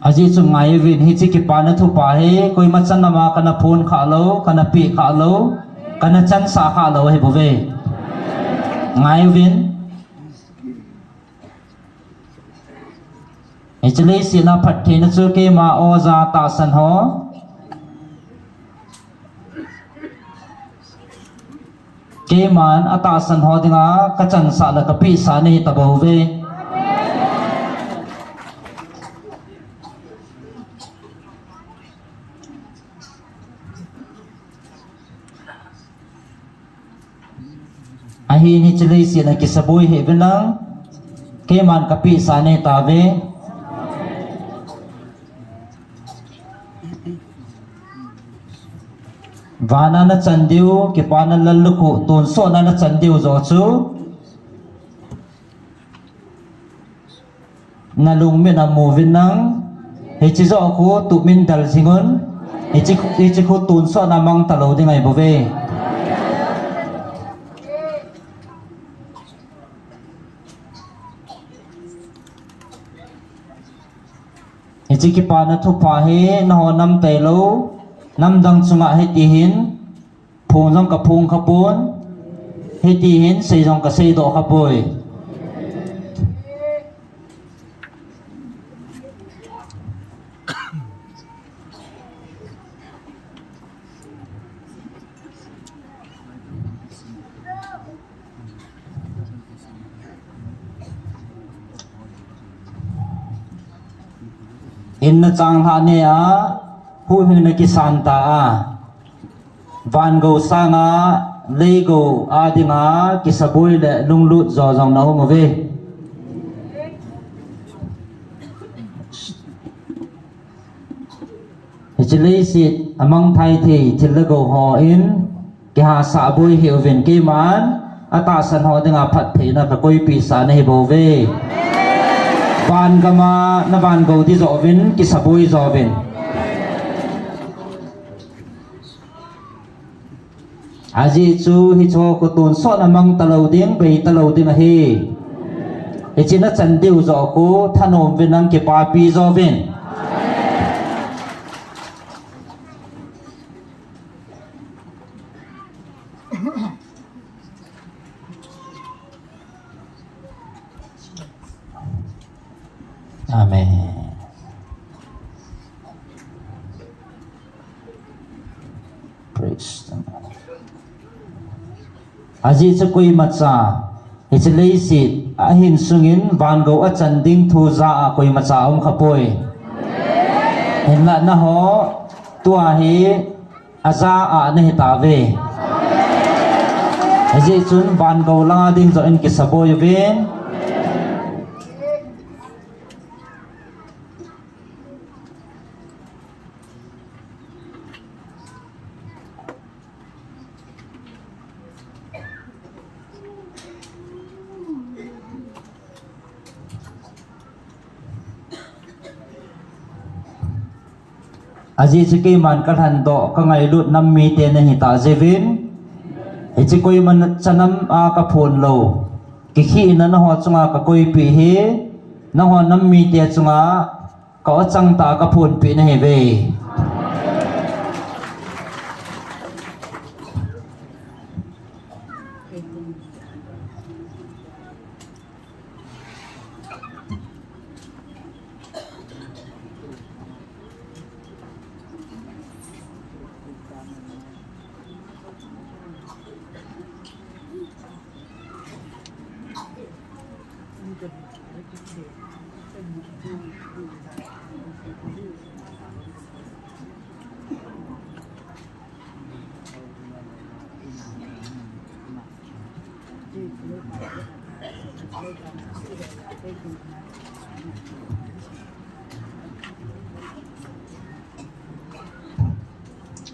aji chung ngai vin hi chi ki pa na thu pa he koi ma chan na ma kana phone kha lo kana pi kha lo kana chan sa kha lo he bo ve ngai vin e chile si na phat the na chu ke ma o za ta san ho ke man ata san ho dinga ka chan sa la ka pi sa ni ta bo ve ahi ni chile si na kisaboi he benang ke man kapi sa ne ta ve vana na chandiu ke pana lalluku ton so na chandiu zo chu na lung me na mu vinang he chi zo ko tu min dal singon he chi ko ton so na mang ta lo dingai bo ve chỉ cái pa na thu pa he na ho nam te lo nam dang chunga he ti hin phung jong ka phung kha pon he ti hin sei jong ka sei do kha poi in na chang ha ne a hu hin na ki san ta a van go sang a le go a ding a ki saboi le lung lut zo jong na ho ve chi le si among thai thi thil le go ho in ki ha sa boi hi ven ki man ata san ho ding a phat the na ka koi pi sa ne bo ve ban gama na ban go di zo vin ki saboi zo vin aji chu hi cho ko tun so na mang talo ding be talo ding hi e china chan diu zo ko thanom vin ang ki pa pi zo vin Amen. Praise the Lord. Aji sa koi matsa, ichilay sit, ahin sungin, van go at sanding tu za a koi matsa kapoy. เห็นละนะฮอตัวฮีอาซาอาเนหิตาเวไอเจจุนบานเกาลาดิ้งจะอินกิสบอยเวอาจีสกีมันกระทันโตก็ไงลุดน้ำมีเตนหิตาเจวินไอจิกุยมันจะน้ำอากระพูนโลกิขี้นั้นหอจงอากระกุยปีเฮนหอน้ำมีเตจงอาก็จังตากระพูนปีนเฮเว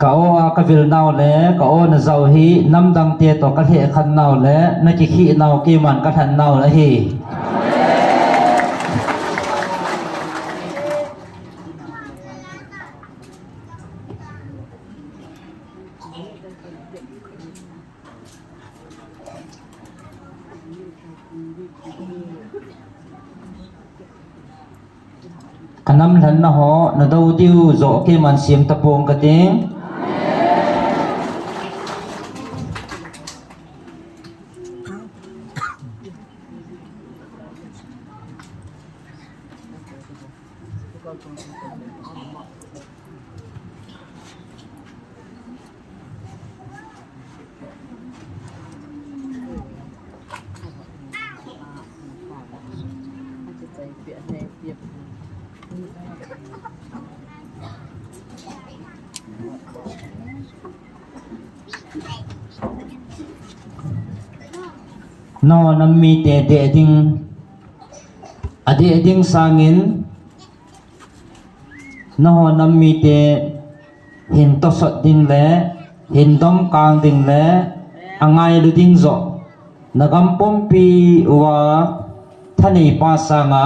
ก็โอกระวิลนาวเล่ก็โอนะเจ้าฮีน้ำดังเตียต่อกระเทขันนาวเล่นักขี้นาวกีมันกระทันนาวละฮีขนมทันนะฮอนะดาวดิวโจกีมันเสียมตะปงกระติงนอน้ำมีเตเดดิงอดีดิงสางินนอน้ำมีเตเห็นตสดดิงเล่เห็นดอมกลางดิงเล่อังไงลุดิงโจนักำปมปีว่าท่านในภาษางา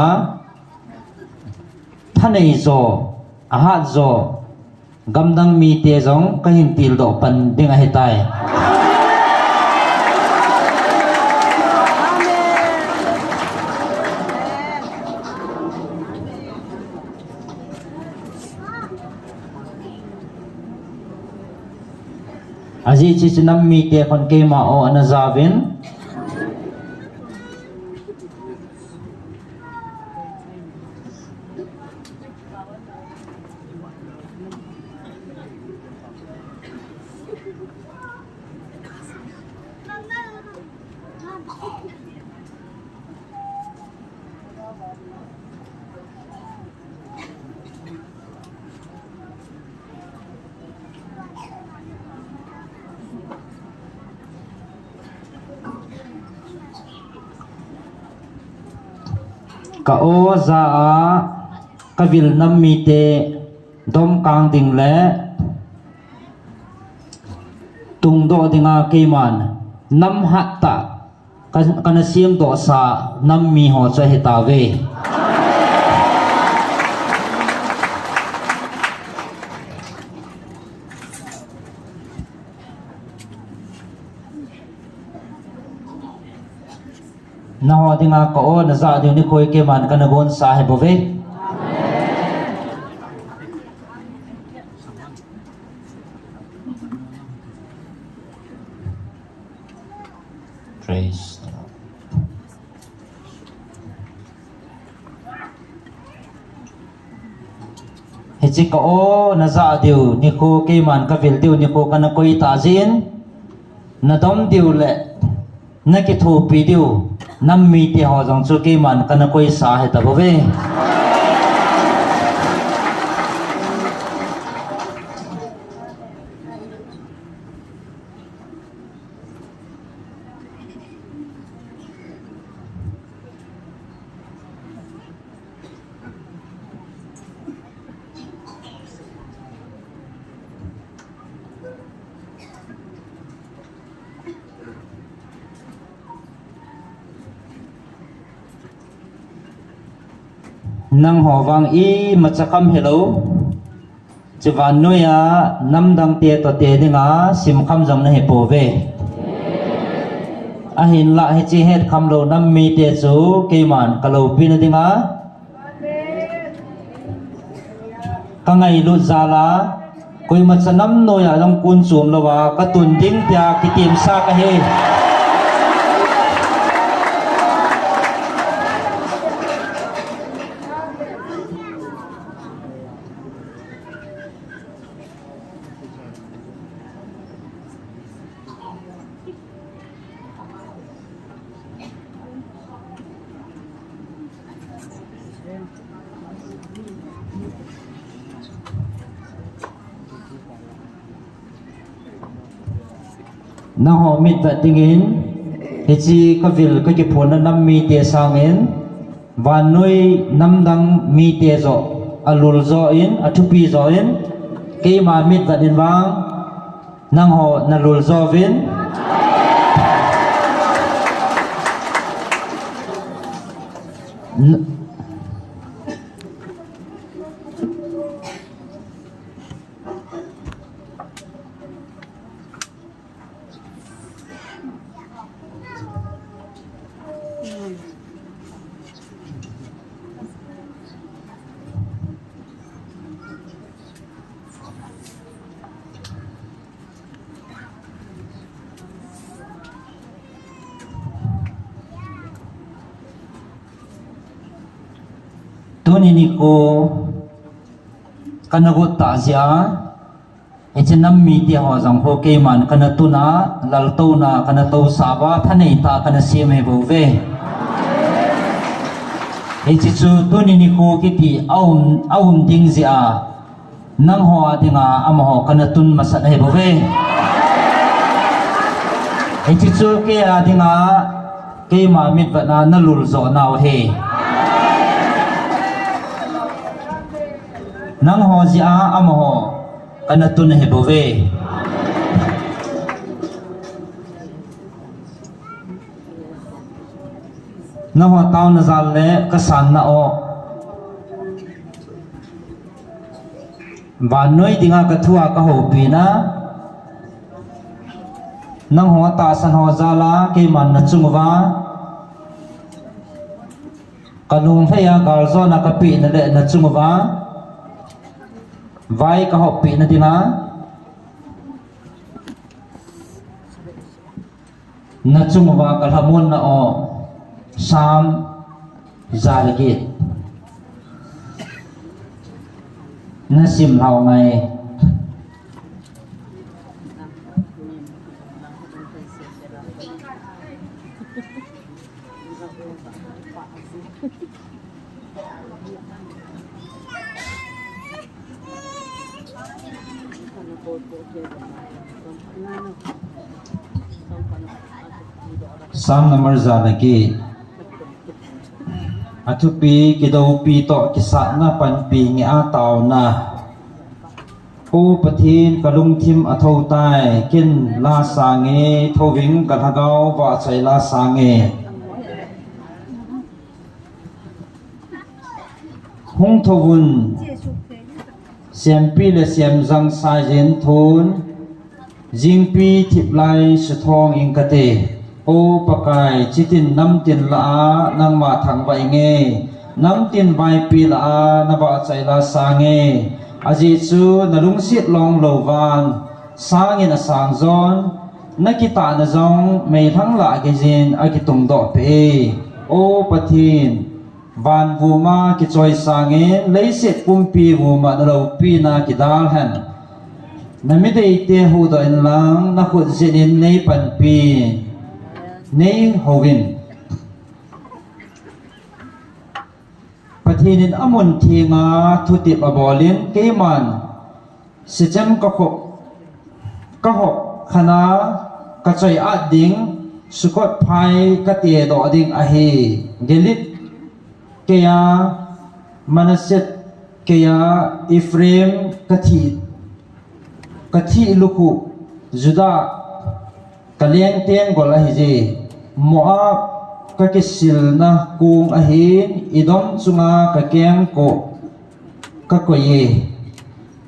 ท่านในโจอาหารโจกำดังมีเตจงก็เห็นติลดปันดิงให้ตายอาจีจิตน้ำมีเตะคนเกมาโออนาซาวินก็โอซาอากวิลน้ำมีเตดมกลางดิ่งและตุงโดดิงาเกมันน้ำหัตตะกันเสียมโดสาน้ำมีหัวใจตาเวนะฮะดิงาก็โอนะซาดิวนี่คุยเกมันกันนะกอนสาเหบเว Praise the Lord. เฮจิก็โอนะซาดิวนี่คุยเกมันกับวิลดิวนี่คุยกันนะคุยตาจินนะดอมดิวเละนักทูปีดิวน้ำมีที่หอจงสุกีมันกันคุยสาเหตุบ่เว nang ho wang i machakam hello chivan noya namdang te to te dinga sim kham jam na he pove ahin la he chi het kham lo nam mi te chu keiman kalo pin dinga kangai lu zala koi machanam noya long kun chum lawa katun ding tia kitim sa ka he na ho mit va tingin he chi ka vil ka ki phun na nam mi te sangin van noi nam dang mi te zo alul zo in athupi zo in ke ma mit va din wang nang ho na lul zo vin tuni ni ko kanagot ta sia echenam mi dia ho jang ho ke man kana tuna lal to na kana to sawa thanei ta kana sim he bo ve echi chu tuni ni ko ki ti aum ding zia nang ho adinga am ho kana tun masat he bo ve echi chu ke adinga ke ma mit va na lul zo naw he nang ho zia am ho kana tun he bo ve na ho taw na zal le ka san na o van noi dinga ka thua ka ho pi na nang ho ta san ho zala ke man na chungwa kanung thaya gal zo na ka pi na le na chungwa vai ka ho pi na dinga na chungwa ka hamun na o sam zaligit na sim hau mai sam number zalagi atupi kido pi to kisa na pan pi ngi a taw na u pathin kalung thim athau tai kin la sange thowing kalhagau wa chai la sange hung thowun siam pi le siam jang sa jen thun jing pi thip lai su thong ing kate o pakai chitin nam tin la nang ma thang vai nge nam tin vai pi la na ba chai la sa nge aji chu narung sit long lo van sang in a sang zon na kita na zong mei thang la ge jin a ki tung do pe o pathin van vu ma ki choi sang nge lei set pum pi vu ma na lo pi na ki dal han na mi dei te hu do in lang na khut jin in nei pan pi nei hovin pathinin amun thinga thutip abolin keman sichem ka ho khana ka choi a ding sukot phai ka te do ding a he gelit keya manaset keya ifrem kathi luku juda kaleng ten gola hije moab ka kisil na kung ahin idom chunga ka kem ko ka koye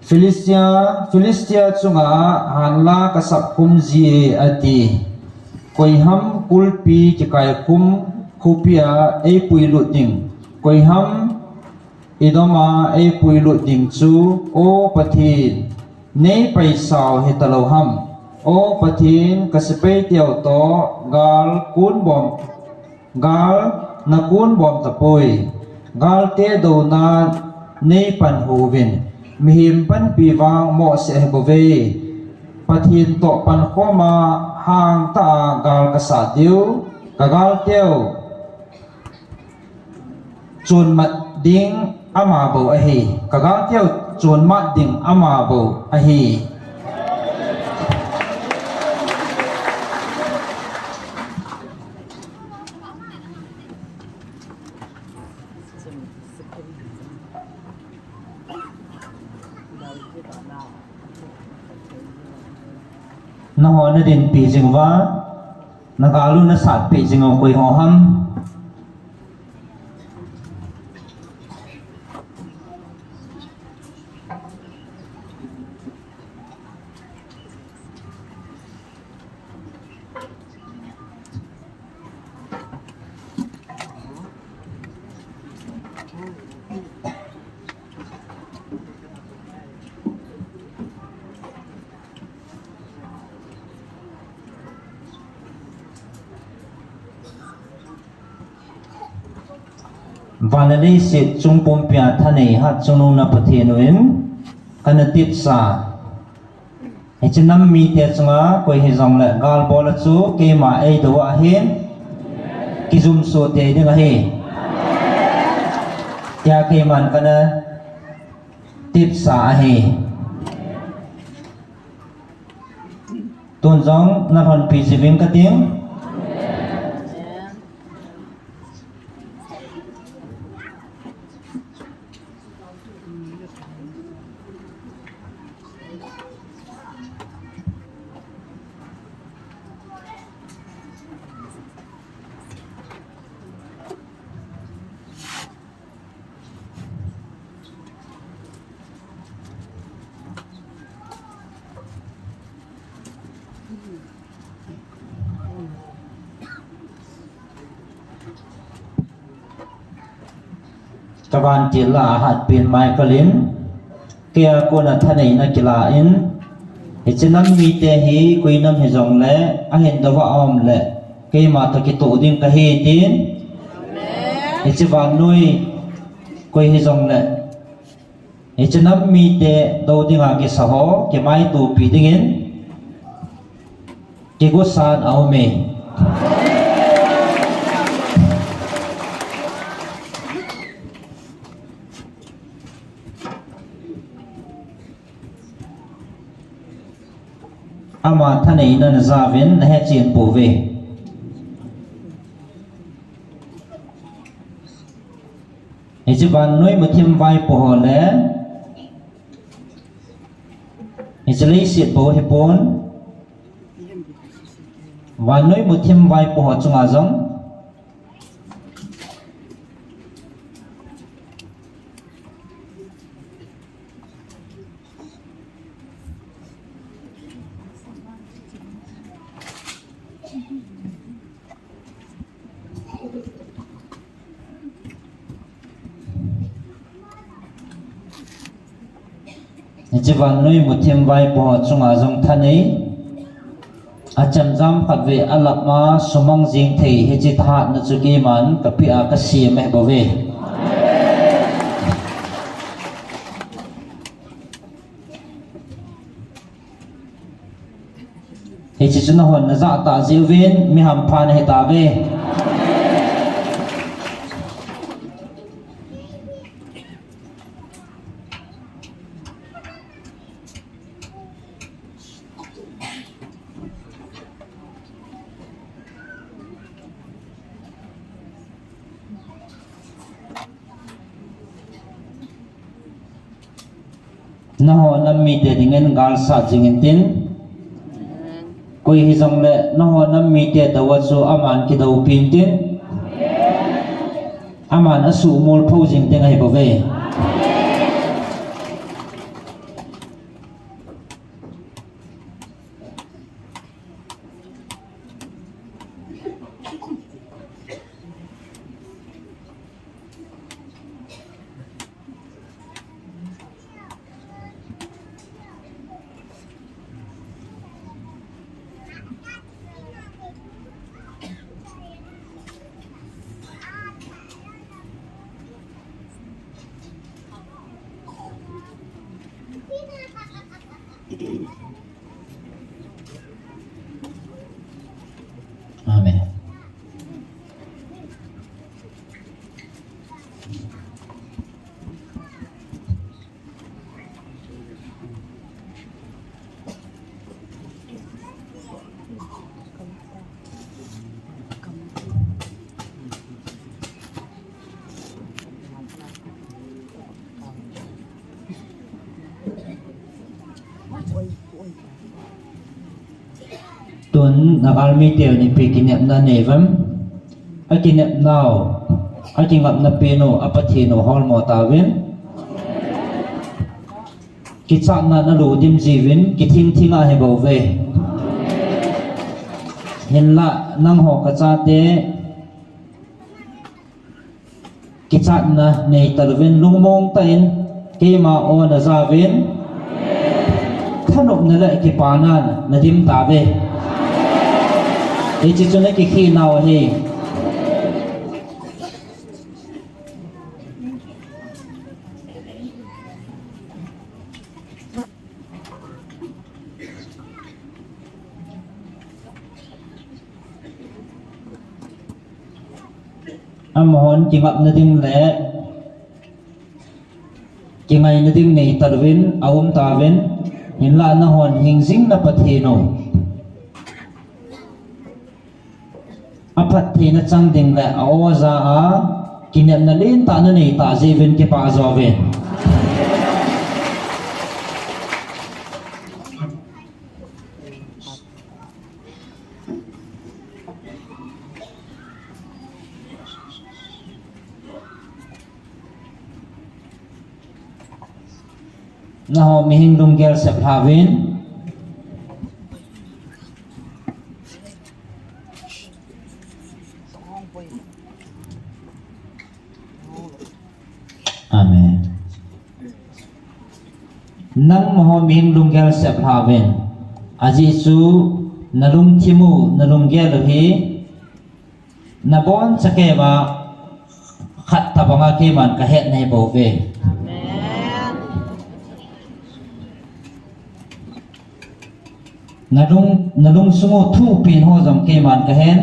Philistia chunga hanla ka sakum ji ati koiham kulpi ki kai kum khupia ei puilu ding koiham idoma ei puilu ding chu o pathin nei pai sao hitaloham o pathin kasipei tiao to gal kun bom gal na kun bom tapoi gal te do na nei pan hovin mihim pan piwang mo se bove pathin to pan khoma hang ta gal kasa diu kagal teo chun mat ding ama bo ahi kagal teo chun mat ding ama bo ahi na ho na din pi jing wa na galu na sat pi jing o koi ho ham Vanali sit chung pompia thane hat chunu na pathinuin kana tip sa echinam mi te chunga koi hi jong le gal bol chu ke ma ei do a hin kizum so te ding a hi ya ke man kana tip sa a hi ton jong na hon pi jiving ka ting kawan jila hat pin mai kalin kia kona thane na kila in ichinam mi te hi kuinam hi jong le ahin dawa om le ke ma ta ki to ding ka he tin ichiwan nui koi hi jong le ichinam mi te do ding a ki saho ke mai tu pi ding in ki go san au me ama thane na zavin na he chin pu ve ejiban noi muthim vai po le ejlei sit po he pon wan noi muthim vai po chunga jong Jivan noi muthim vai po chunga jong thani acham jam phat ve alap ma sumang jing thei he chi tha na chu ki man ka pi a ka si me bo ve he chi chuna hon na za ta jiwin mi ham phan he ta ve na ho nam mi te dingen gal sa jingin tin koi hi jong le na ho nam mi te dawa chu aman ki do pin tin aman asu mol phau jing teng ai bove Amen. Tuần nakalmi teo ni pikinep na nevam akinep now akingap na pino apathino hol mo tawin kitsak na naludim jivin kithing thinga he bove hinla nang ho kachate kitsak na nei talvin lungmong tain kema o na zawin thanop na la kipanan nadim tabe Iti chune ki khi nào hi amhon kingap na ding le kingai na ding nei tarwin awum tawin hinla na hon hingsing na pathino apat thi na chang ding le awaza a kinep na lin ta na nei ta jevin ke pa zoven na ho mihing lunggel sep havin Amen. Nang maho mihing lunggel sep havin aji su nalung thimu nalunggel hi nabon sakeba khat tabanga ke man ka het nei bove nalung sungo thu pin ho jam ke man ka hen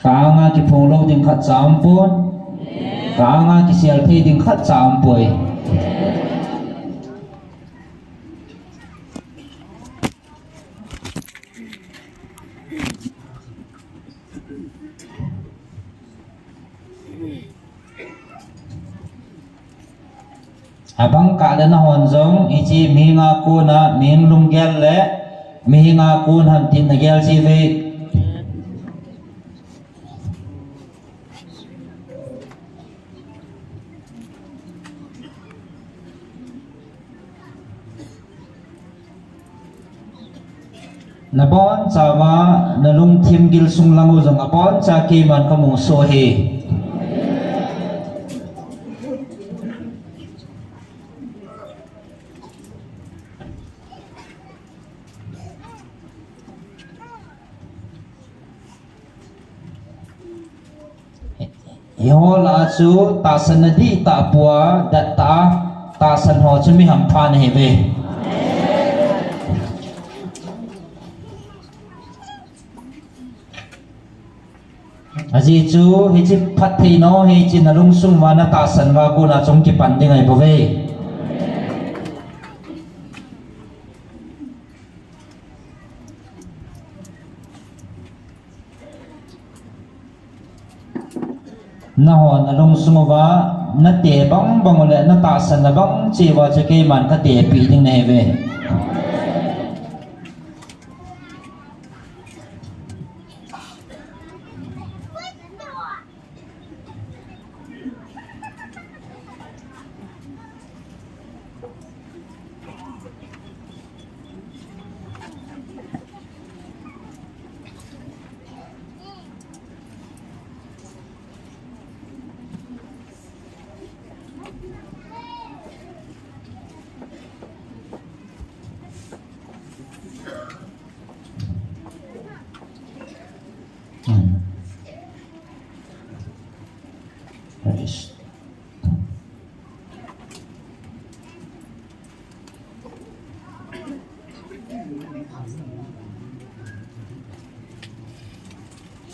Kaanga ki pholo ding khat champon kaanga ki selfie ding khat champoi abang ka na hon jong ichi minga ko na ming lunggel le minga kun han tin na gel si ve Nabon chawa nalung thim gil sung langu jong abon cha ki man kamu so he Yehola chu ta sanadi ta pua dat ta san ho chumi ham phan he ve Aji chu hi chi phat thei no hi chi nalung sung wa na ta san wa ko na chong ki pan ding ai bove na ho nalung sung wa na te bang bang le na ta san na bang chi wa che ke man ka te pi ding nei ve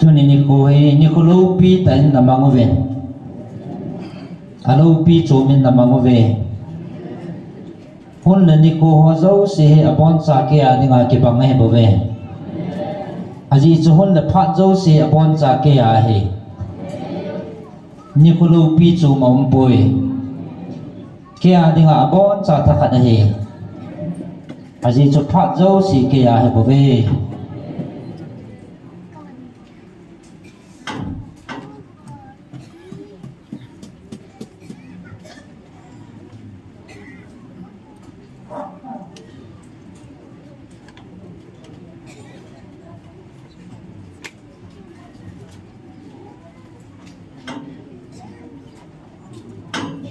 cho nên ni cô lâu pi tại nằm mang về lâu pi chỗ mình nằm mang về hôn là ni cô hoa dấu sẽ abon sa kia đi ngài kịp bằng ngay bảo về gì cho hôn là phát dấu sẽ abon sa kia hè ni cô lâu pi chỗ mà bồi kia đi ngài abon sa thắc hạt hè gì cho phát dấu sẽ kia hè bảo về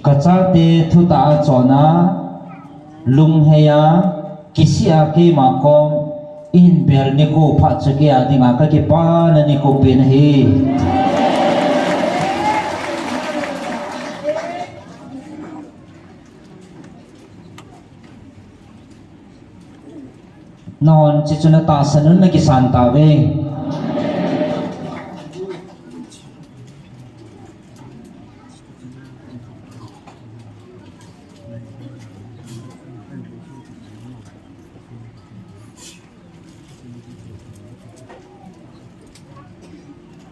kacang te thu ta chona lung heya kisia ke makom in bel ni ko pha chakia dinga ka ke pa na ni ko pin hi non chi chuna ta sanun na ki san ta ve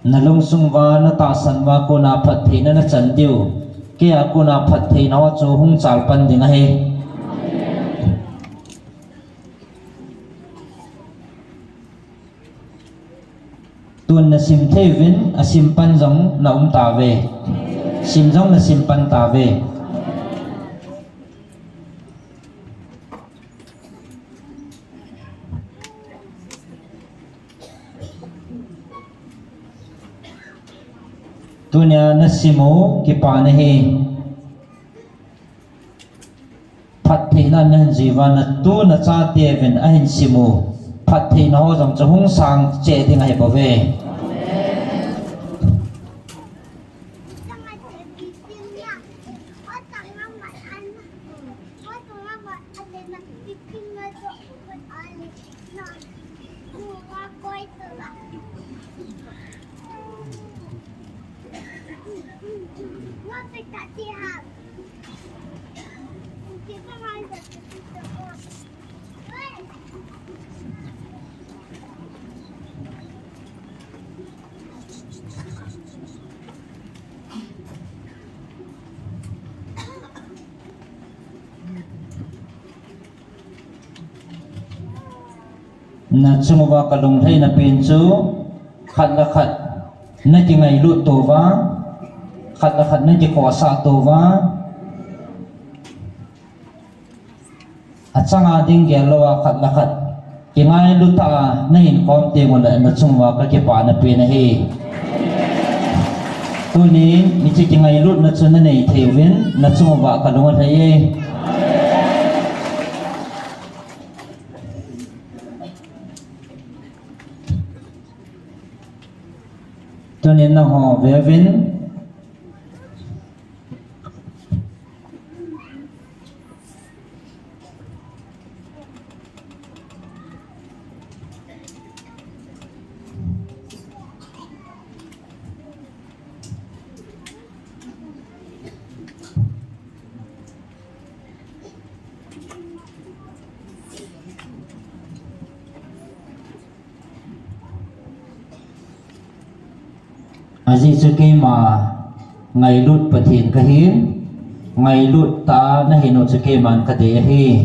na lung sung va na ta san va ko na phat the na chan diu ke a ko na phat the na chu hung chal pan ding he tuan na sim the vin a sim pan jong na ta ve sim jong na sim pan ta ve tunya nasimo kipane he pathina nan jiwana tu na cha te ven ahin simo pathina ho jong chhung sang che ding hai bave na chumuwa kalung thai na pinchu khat la khat na ki ngai lu to wa khat la khat na ki ko sa to wa achanga ding ge lo wa khat la khat ki ngai lu ta na hin kom te mo la na chumuwa ka ki pa na pe na he tu ni ni chi ki ngai lu na chu na nei thewin na chumuwa kalung thai cho nên là họ về vin gì cho cái mà ngày lụt bật hiện cái hiến ngày lụt ta nó hiện cho cái mà cái đấy hi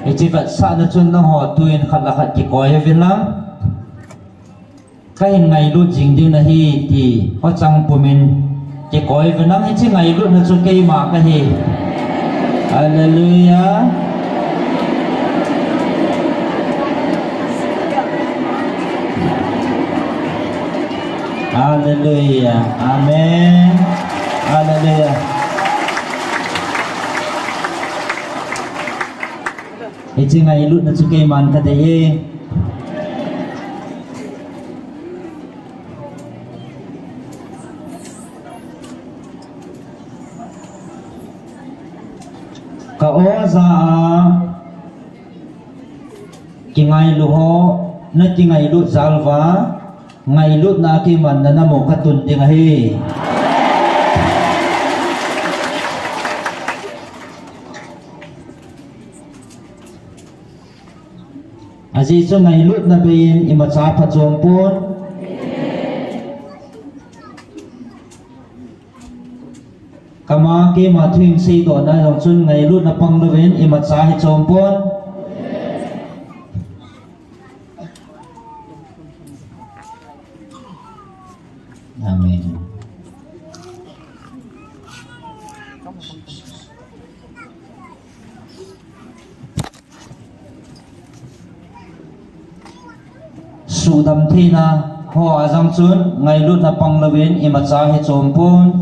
cái chỉ vật sa nó chun nó họ tuyên khát là khát chỉ coi về lắm cái ngày lụt chính đi là hi thì họ chẳng của mình chỉ coi về lắm chỉ ngày lụt nó cho cái mà cái hi Hallelujah. Hallelujah. Amen. Hallelujah. Itu ngai lut na sukai man kata ye. Ka oza ki ngai lu ho na ki ngai lut zalva ngày lúc na ki man na namo katun ding hi aji cho ngày lúc na bin ima cha pha chom pon kama ki ma thing si do na yong chun ngày lúc na pang lovin ima cha hi chom pon amen su dam thi na ho azam chun ngày lúc na pang lovin ima cha hi chom pon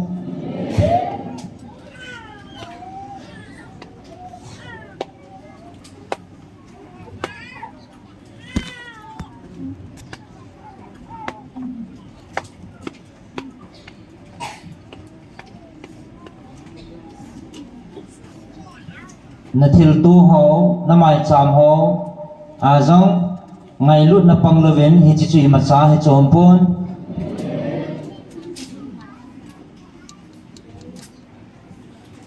na thil tu ho na mai cham ho azong ngày lúc na pang lovin hi chi chui ma cha hi chom pon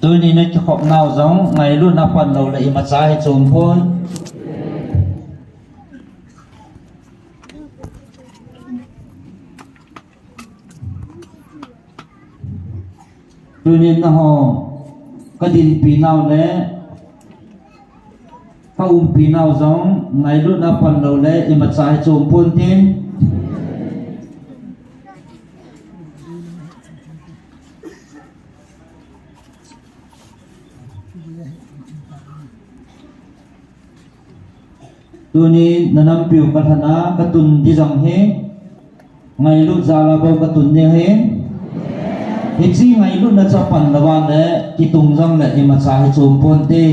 tu ni na khop nau zong ngày lúc na pan lo la i ma cha hi chom pon tu ni na ho ka din pi nau le ka pi nau zong ngày lúc na pan lo le i ma cha hi chom pon tin tu ni nanam piu ka thana ka tun di jang he ngày lúc za la bo ka tun ne he hi chi ngày lúc na cha pan la wa le ki tung jang le i ma cha hi chom pon te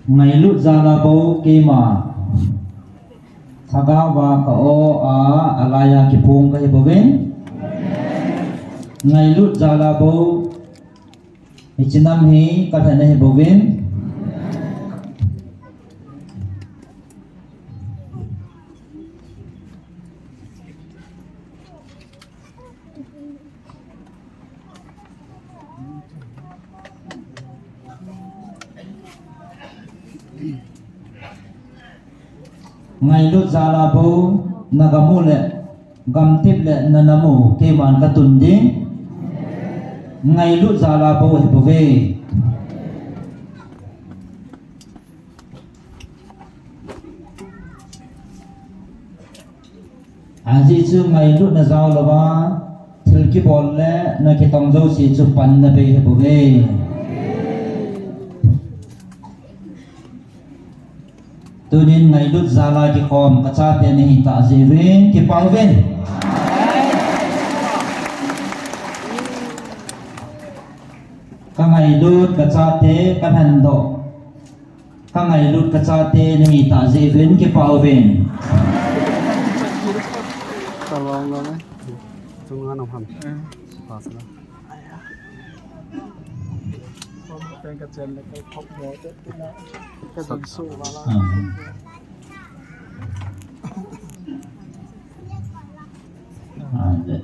ngày lúc ra la bo ke ma thaga wa ka o a alaya ki phung ka hiboven ngày lúc ra la bo hi chinam hi ka thana hiboven ngày lúc ra la bo nagamu le gam tip le nanamu ke man ka tun ding ngày lúc ra la bo hi bove aji chu ngày lúc na zao la ba thil ki bol le na ki tong zo si chu pan na be hi bove tu nên ngày lúc ra la ki khom ka cha te ni ta je ven ki pau ven ka ngày lúc ka cha te ka han do ka ngày lúc ka cha te ni ta je ven ki pau ven Tolong lo nih. Tunggu nang ham. Pas lah. Cái kecil cái khóc nhớ chết cái thần su vào là amen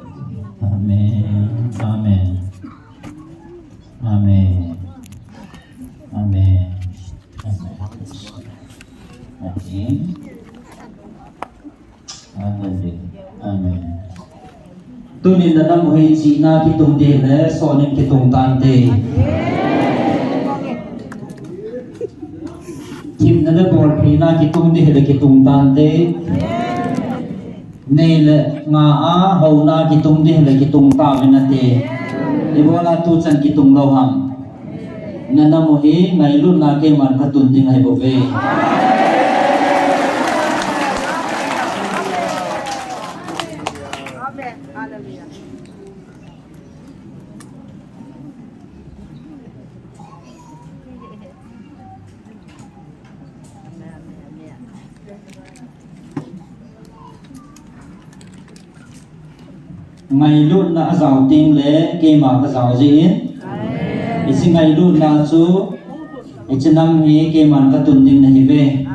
amen amen amen amen amen amen tu ni na nam hei chi na ki tung de le so nin ki tung tan de kim na le bol phi na ki tung de le ki tung tan de nei le nga a ho na ki tung de le ki tung ta ve na te e bola tu chan ki tung lo ham na na mo hi ngai lu na ke man ka tun ding hai bo ve Amen. Hallelujah. ngày luôn na giàu tinh lệ kê mà cái giàu gì ít xin ngày luôn na chú ít xin năm hi kê mà cái tuần tinh này về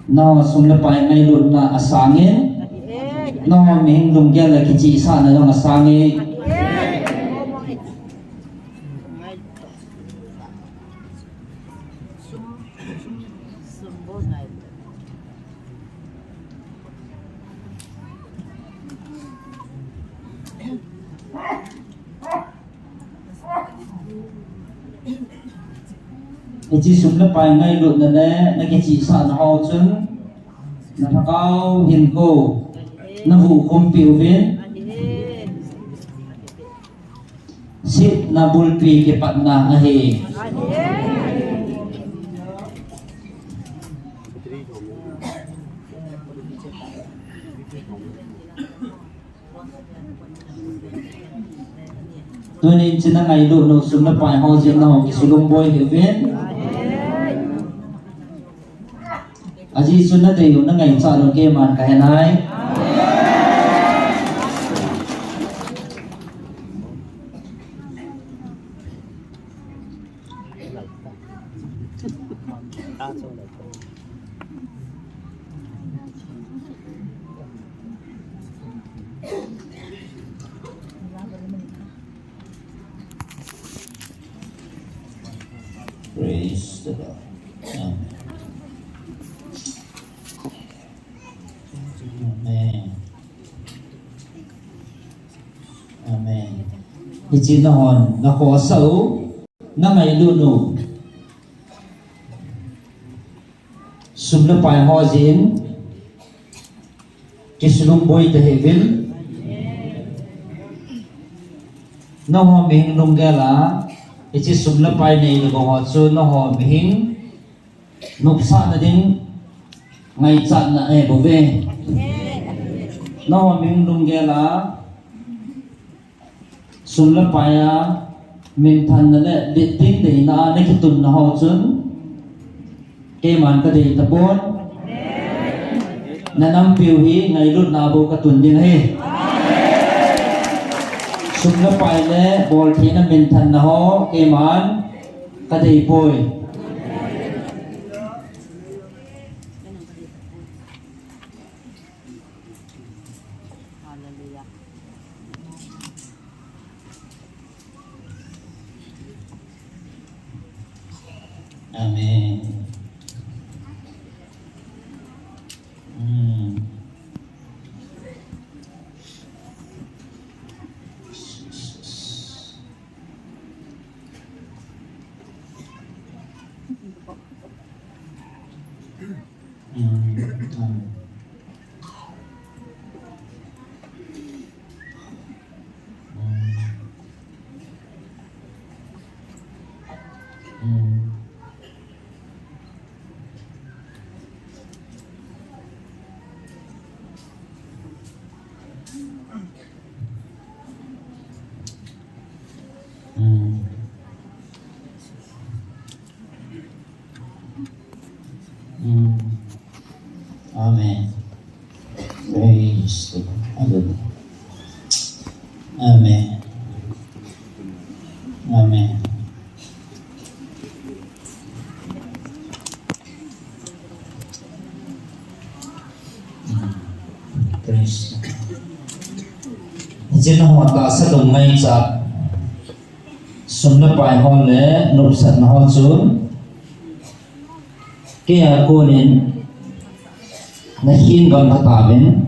nó sung lập bài ngày luôn na asangin nó mình dùng kia là cái chỉ sản là trong asangin cái chỉ sung lập bài ngày luôn là đấy là cái chỉ sản họ chân là thằng cao hiền cô nó vụ không biểu viên sit na bulpi ke patna ahe tôi nên chỉ là ngày độ nổ súng là phải họ diễn nào cái số đông boy hiểu biết aji sunna de yo na ngày sa lo ke man ka hanai praise the Lord. Amen. Amen. Thì chỉ nó hòn nó khó xấu nó ngày luôn nụ sum nó phải ho diễn cái sum bôi từ hệ viên nó ho mình nung ra là cái chỉ sum nó phải này là họ cho nó ho mình nộp sát là đến ngày chặn là ai bảo vệ nó mình nung ra là sum nó phải mình thành là để tính để na để cái tuần nó họ chun cái màn cái gì tập bốn na năm biểu hi ngày lúc nào bộ cái tuần như thế sum nó phải là bol thì nó mình thành nó họ cái màn cái gì bồi Amen. Amen. Praise the Lord. Hallelujah. Amen. Amen. Praise the Lord. Chỉ nó hoạt động sẽ đồng ngay chặt sum nó bài họ lẽ nộp sạch nó họ xuống cái cô nên na hin gan ta ta ben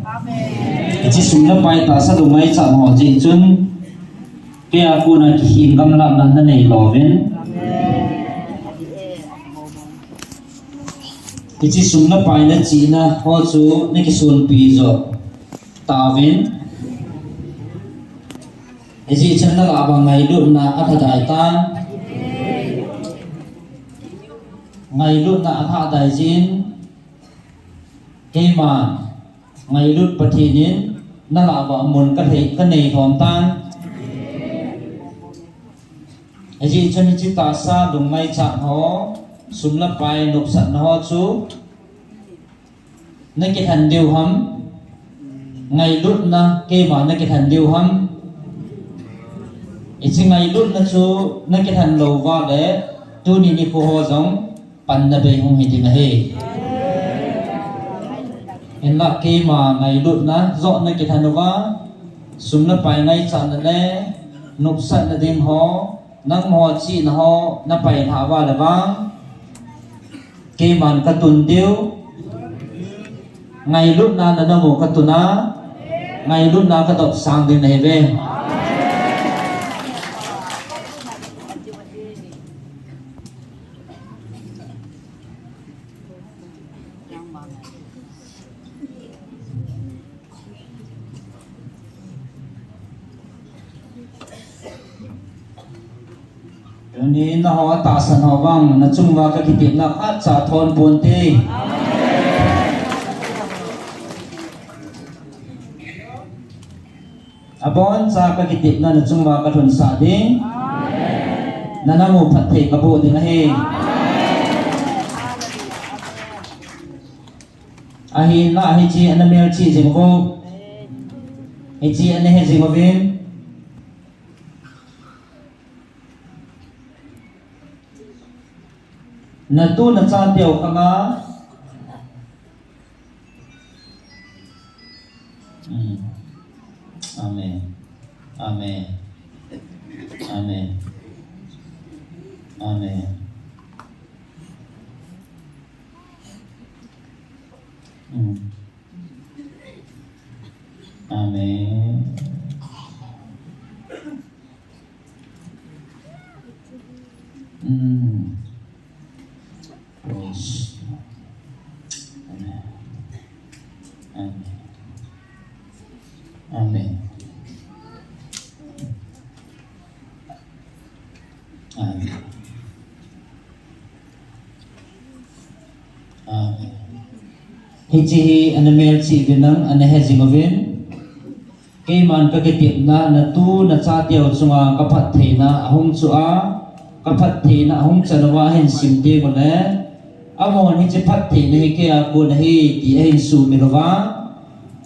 chỉ sum na pai ta sa du mai cha ho jin chun ke a ku na hin gam la nan na nei lo ben chỉ sum na pai na chi na ho chu ne ki sun pi zo ta ben chỉ chân na la ba ngai lu na a tha dai tan ngai lu na a tha dai jin cái mà ngày lúc bát thiên na la wa mun ka thei ka nei thom tan aji chani chi ta sa dung mai cha ho sum la pai nup sat na ho chu na ki than diu ham ngày lut na ke ma na ki than diu ham ichi ngày lut na chu na ki than lo wa le tu ni ni ko ho jong pan na be hong hi ding he en la ke ma ngày lut na zo na ki than wa sum na pai ngai cha na le nup sat na ding ho nang mo chi na ho na pai tha wa la bang ke man ka tun diu ngày lúc na na mo ka tu na ngày lúc na ka dok sang din ne ve ni na ho ta san ho bang na chung wa ka ki tim na khat cha thon pun ti abon sa ka kitip na chung wa ka thun sa ding na namu phat thei ka bo ding he ahi na hi chi anamel chi jing bo hi chi ane he jing ovin na tu na cha teo kama Amen. Amen. Amen. Amen. Amen. Praise. Amen. Amen. Amen. Amen. Amen. Hichi anamel chi binang anahezimovin ke man ka kitip na na tu na cha teo chunga ka phat theina ahung chu a ka phat theina ahung chanwa hen simte mole amon hi che phat theina hi ke a ko na hi ti hen su milwa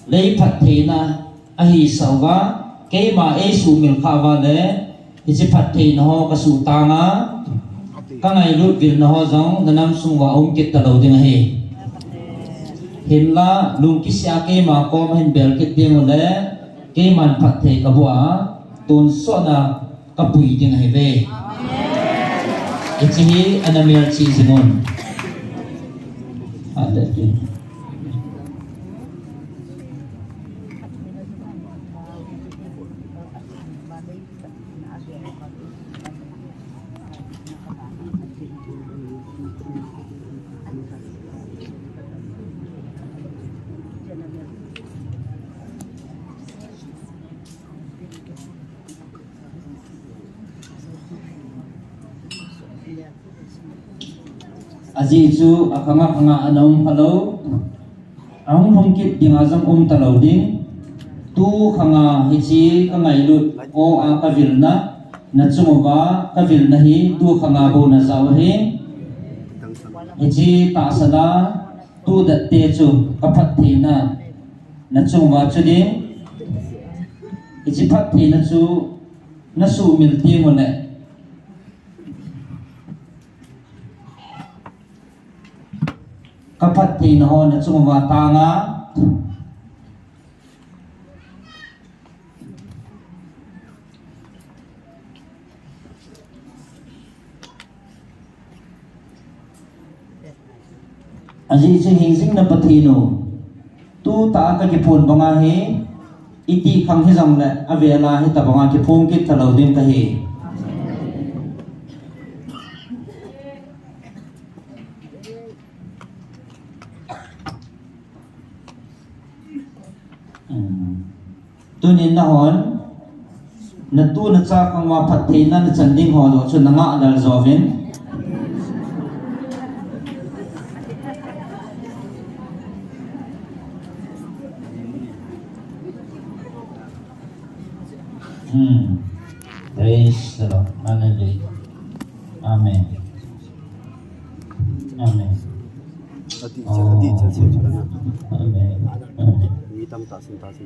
lei phat theina a hi sawa ke ma e su mil khawa le hi che phat theina ho ka su ta nga ka ngai lut vil na ho jong nanam sung wa om kit ta lo ding hi hin la lung ki sia ke ma kom hen bel kit ding le ke man phat the ka bua tun so na ka pui ding hai ve ichi hi anamel chi zimun hallelujah aji chu akhanga khanga anong halo ahung hongkit ding azam talo ding tu khanga hichi ka ngai lut o a ka vilna na chungwa ka vilna hi tu khanga bo na zaw he hichi ta sada tu da te chu ka phat thina na chungwa chu ding hichi phat thina chu na su mil ti mo ne kapat tin ho na chungwa ta nga aji che hing sing na pathino tu ta ka ki phun banga he iti khang he jong le avela he ta banga ki phung ki thalo dim ka he tunin na hon na tu na cha kang wa phat theina na chanding ho lo chu nanga dal zovin Praise the Lord. Hallelujah. Amen. Amen. Amen. Amen.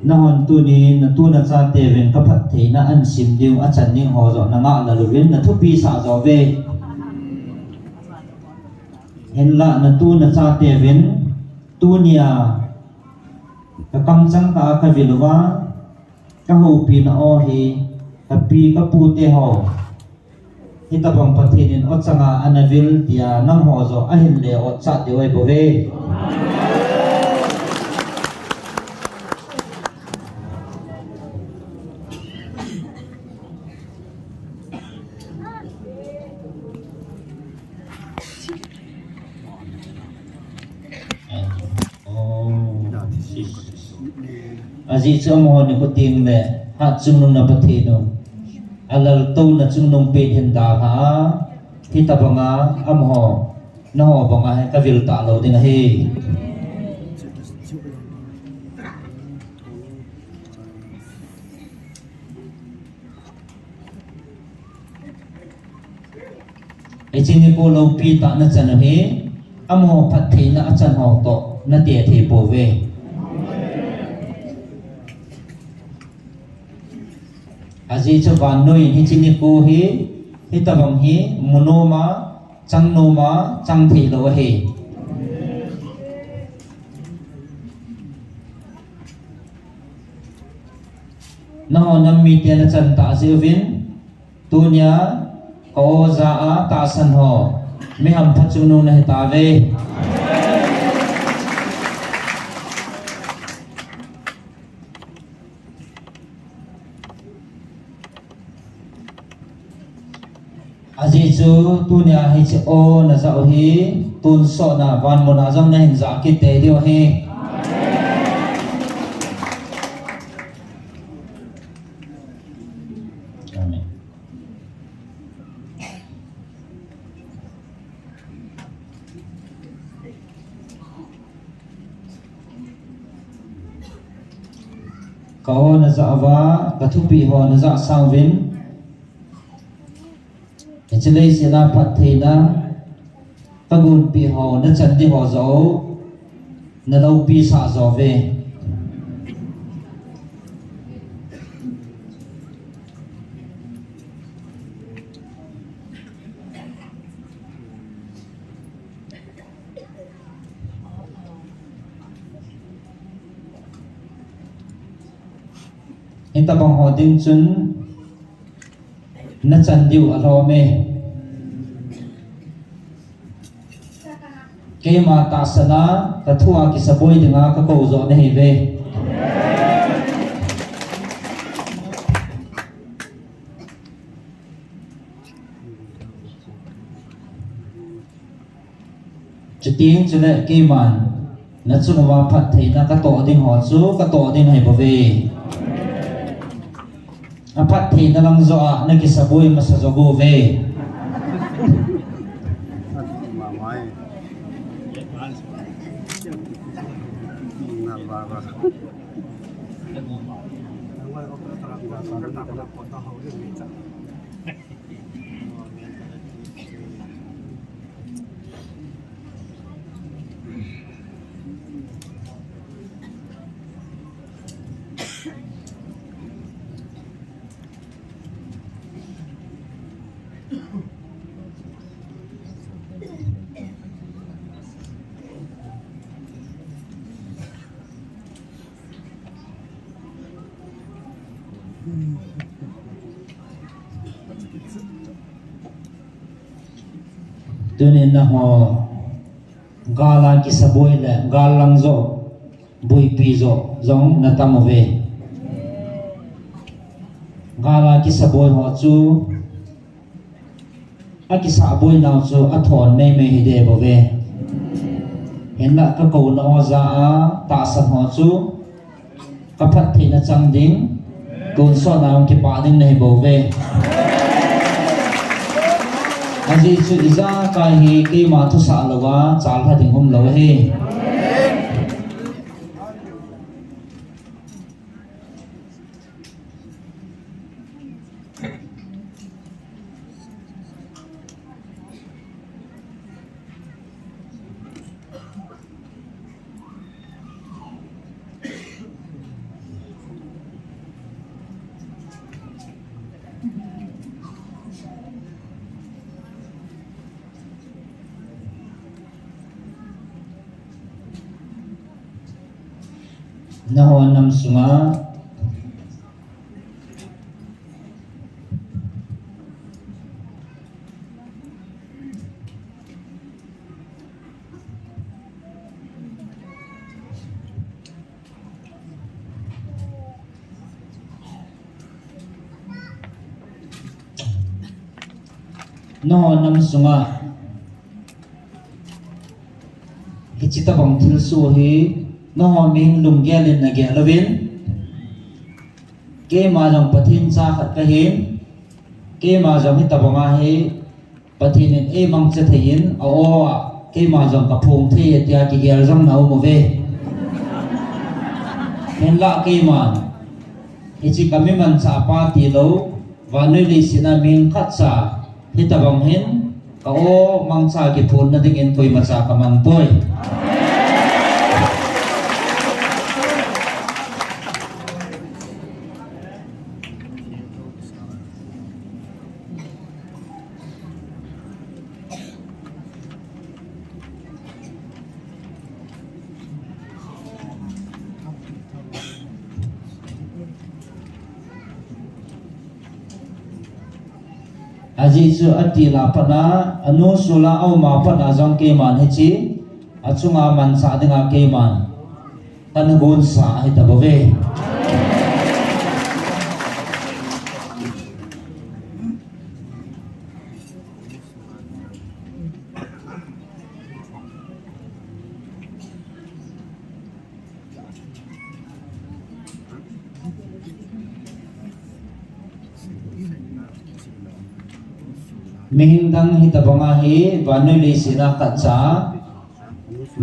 Nahon tu ni na tu na sa teven kapat thei na an sim diu a chan ning ho zo na nga la lovin na thu pi sa zo ve hen la na tu na sa teven tu nia ka kam chang ka ka vilwa ka ho pi na o hi ka pi ka pu te ho hita bang pathinin o changa anavil dia nang ho zo a hin le o cha de oi bo ve aji chu mo ni ko ting le ha chung nong na pathi no alal to na chung nong pe hin da ha hi ta banga am ho na ho banga he ka vil ta lo ding he e chi ni ko lo pi ta na chan he am ho pathi na chan ho to na te the po ve aji cho van noi hi chini ko hi tabam hi monoma chang thei lo he na ho nam mi te na chan ta zevin tunya ko za a ta san ho mi ham pha chung no na he ta ve aji chu tunia hi che o na za hi tun so na van mon azam na hin za ki te dio he amen ko na za wa ka thu pi ho na za sang vin chỉ lấy sẽ là phát thị na tagun pi ho na chan di ho zo na đâu pi sa zo về hiện ta bằng họ tiếng chun na chan diu alo me ke ma ta sana ka thua ki saboi dinga ka ko zo na hi ve chuting chule ke man na chung wa phat thei na ka to ding ho chu ka to ding hai bo ve apat thi na lang zo a na ki saboi ma sa zo go ve cho nên là họ gala ki saboi le galang zo bui pi zo giống na tam về gala ki saboi họ chu a ki sa boi nào chu a thon me me hi de bo ve hiện là các cầu nó ra ta san họ chu các phát thì nó chăng đính tôn so nào ki pa ding nei bo ve aji chu iza ka hi ki ma thu sa lawa chal ha ding hom lo he Nahawan nam sunga nahawan nam sunga hichita bang thil su hi nahawan ming lum gelin na gelavin ke ma jong pathin cha khat ka hin ke ma jong hi tabanga hi pathin in e mang che thein a o ke ma jong ka phung the tia ki gel jong nau mo ve hen la ke man hichi kami man cha pa ti lo vanui li sina ming khat cha hi tabang hin ka o mang cha ki phun na ding in koi ma cha ka mang poi aji chu ati la pana anu sula au ma pana jong ke man hi chi achunga man sa dinga ke man tan gon sa hi ta bove mihindang hitabanga hi vanui li sina katsa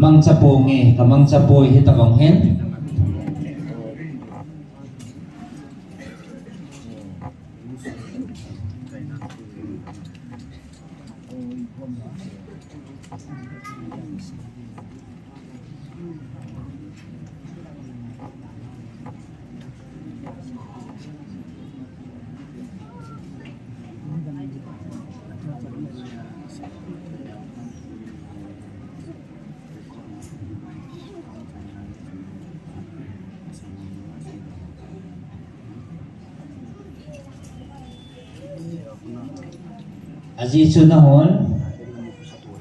mang chaponge kamang chapoy hitabang hen aji chu na hon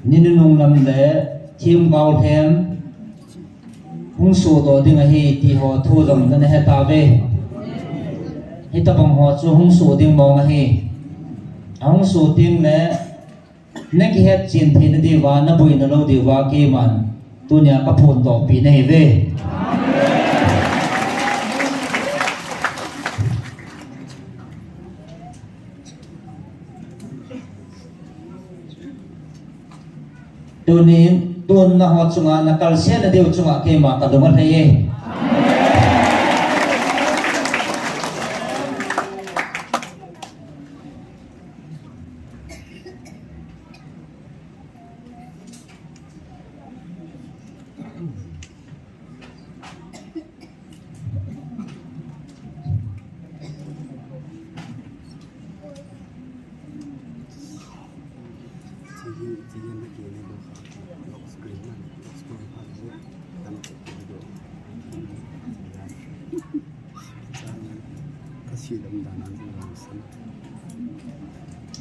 ninunung lam le thim gaw them hung su do ding a hi ti ho thu jong kan he ta ve hi ta bang ho chu hung su ding mong a hi hung su ding le ne ki het chin thi na di wa na bui na lo di wa ki man tu nya ka phun to pi nei ve tunin tun na hot chunga na kalsia na deu chunga ke ma ka dunga thei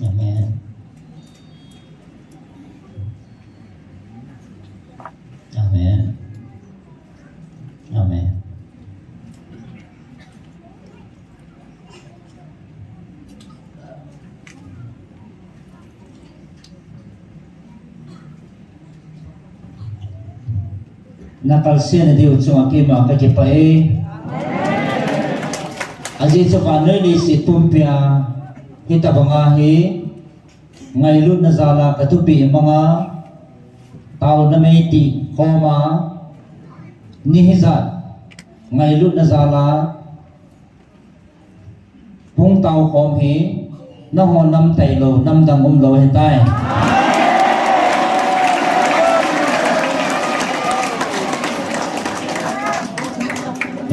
amen amen amen nakalsia na deu chunga ke ma ka ke pai aji chu ka noi li si tumpia kita banga hi ngai lut na zala ka tu pi manga taw na mai ti khoma ni hiza ngai lut na zala pung taw khom hi na ho nam tai lo nam dang lo he tai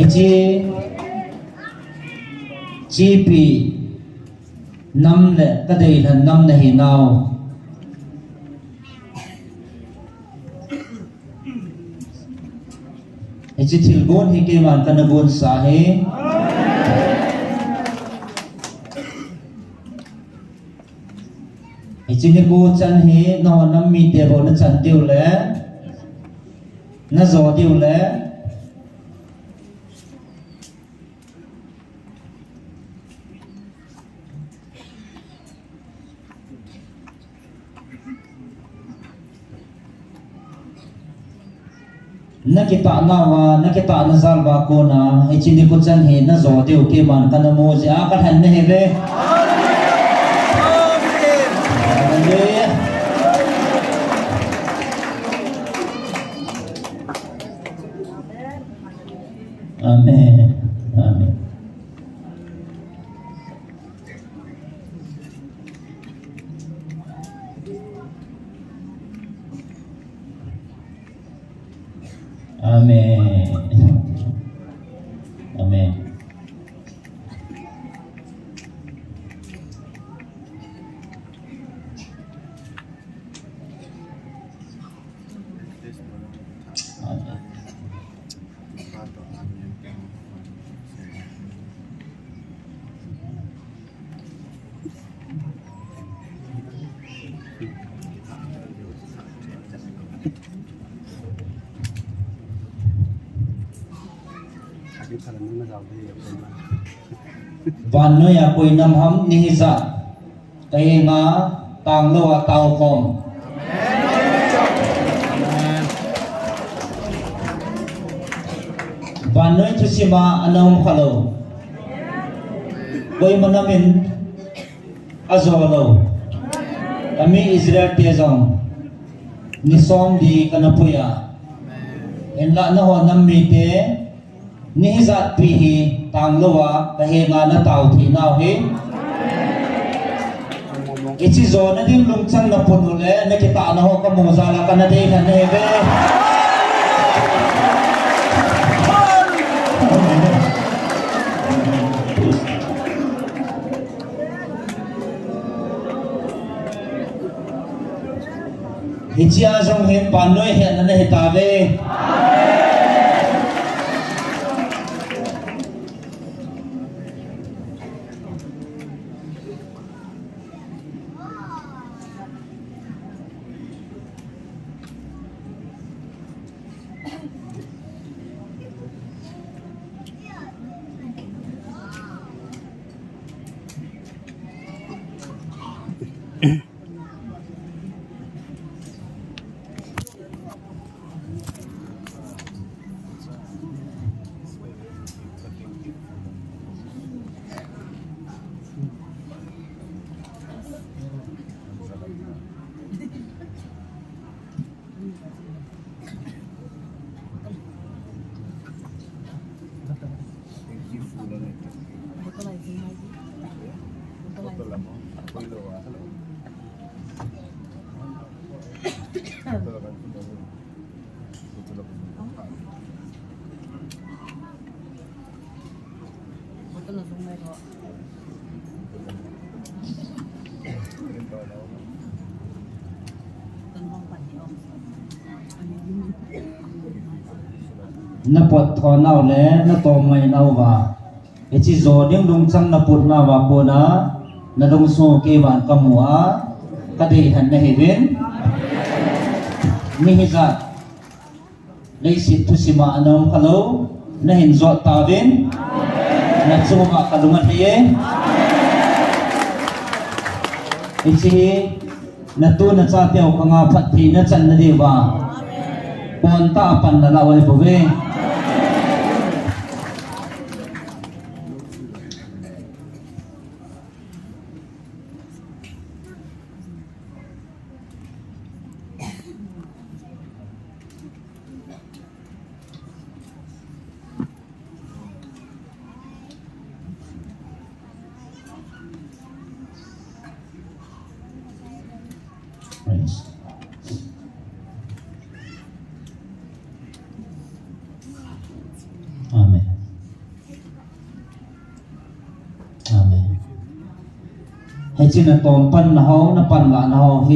ichi GP nam le ka dei han nam na hi nau e chi thil gon hi ke man kana gon sa he e chi ni go chan hi no nam mi te ro na chan tiu le na zo tiu le na kita na wa na kita na zal ba ko na e chi ni ko chan he na zo tiu ke man kana mo ja ka than ne he ve Hallelujah. Amen. Amen. Amen. Amen. Van noi a koi nam ham ni hi za kai nga tang lo a tau kom van noi chu sima anom khalo koi manamin azolo kami Israel te zong ni som di kanapuya en la na ho nam mi te ni zat pi hi tang lo wa ka he nga na tau thi nau he ichi zo na dim lung chang na pun le na ki ta na ho ka mo za la ka na de na ne ve ichi a zong he pan noi he na ne ta ve na pot tho nau le na to mai nau wa e chi zo ding dung chang na put na wa ko na dung so ke ban ka mua ka de han na he ven mi hi za le si tu si ma anom khalo na hin zo ta ven na chu ma ka dung a ye e chi na tu na cha teo ka nga phat thi na chan na de wa pon ta pan na la wai bo ve Praise. ให้จินตอมปันนะเฮานะปันละนะเฮาเฮ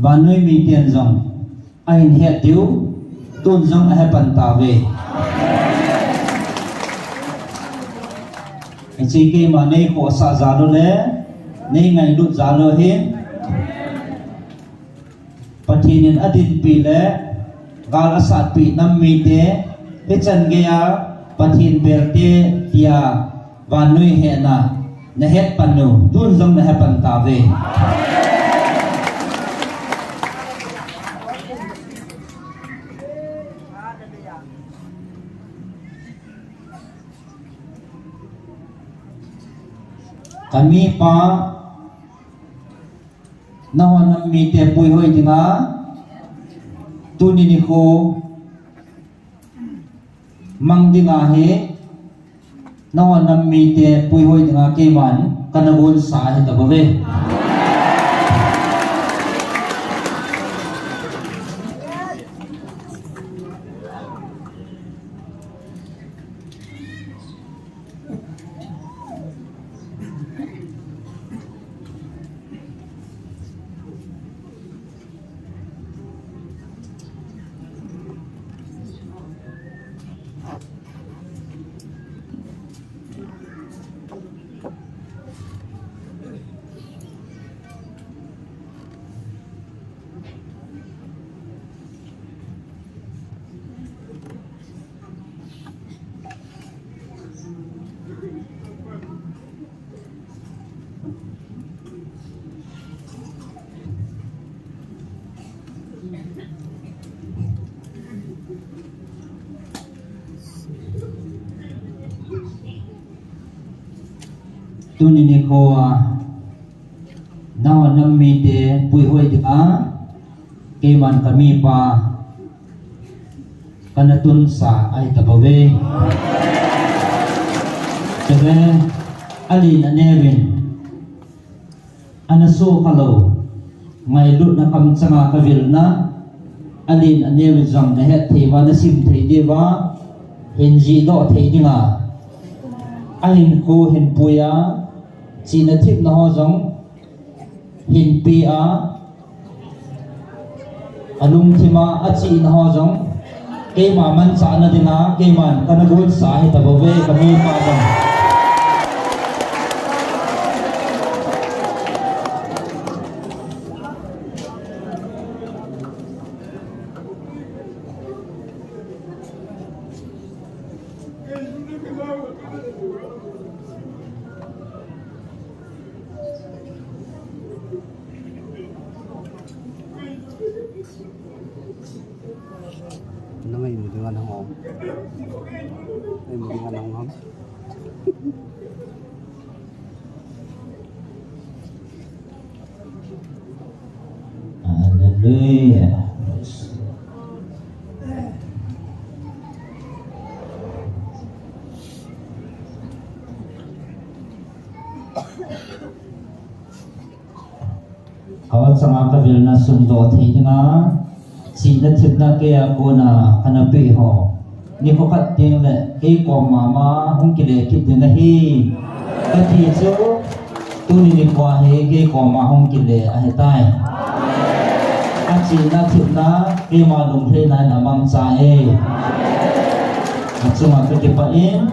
บ้านนู้นมีเตียนจังไอ้เหี้ยติวต้นจังให้ปันตาเวไอ้จีเกมาในขอสาจารุเล่ในไงลุจารุเฮปฏินินอดินปีเล่กาลสัตปีน้ำมีเตเฮจันเกียปฏินเบลเตเตียบ้านนู้นเฮนะเนเฮปันนูต้นจังเนเฮปันตาเวkami pa nawan mi te pui hoi tinga tuni ni ko mang dinga he nawan mi te pui hoi tinga ke man kanabun sa he ta bave tuni ni ko nawan mi te pui hoi tinga ke man kami pa kanatun sa ai tabawe jage alin anevin anaso kalau ngai lut na kam changa kavil na alin anevin jang na het thewa na sim thei dewa henji lo thei dinga ain ko hen puya china thip na ho jong hin pi a alum thima achi na ho jong ke ma man sa na dina ke man kana gol sa he ta bove kami pa jong nó ngay một tiếng ăn hồng đây một tiếng ăn hồng Hallelujah. Kawat sama kabil na sundo thi nga sina thip na ke ko na kanapi ho ni ko khat ting le ke ko mama hung ki le ki tin hi ka thi chu tu ni kwa he ke ko ma hung ki le a he tai a chi na thip na ke ma lum the na na mang cha e a chunga ke ti pa in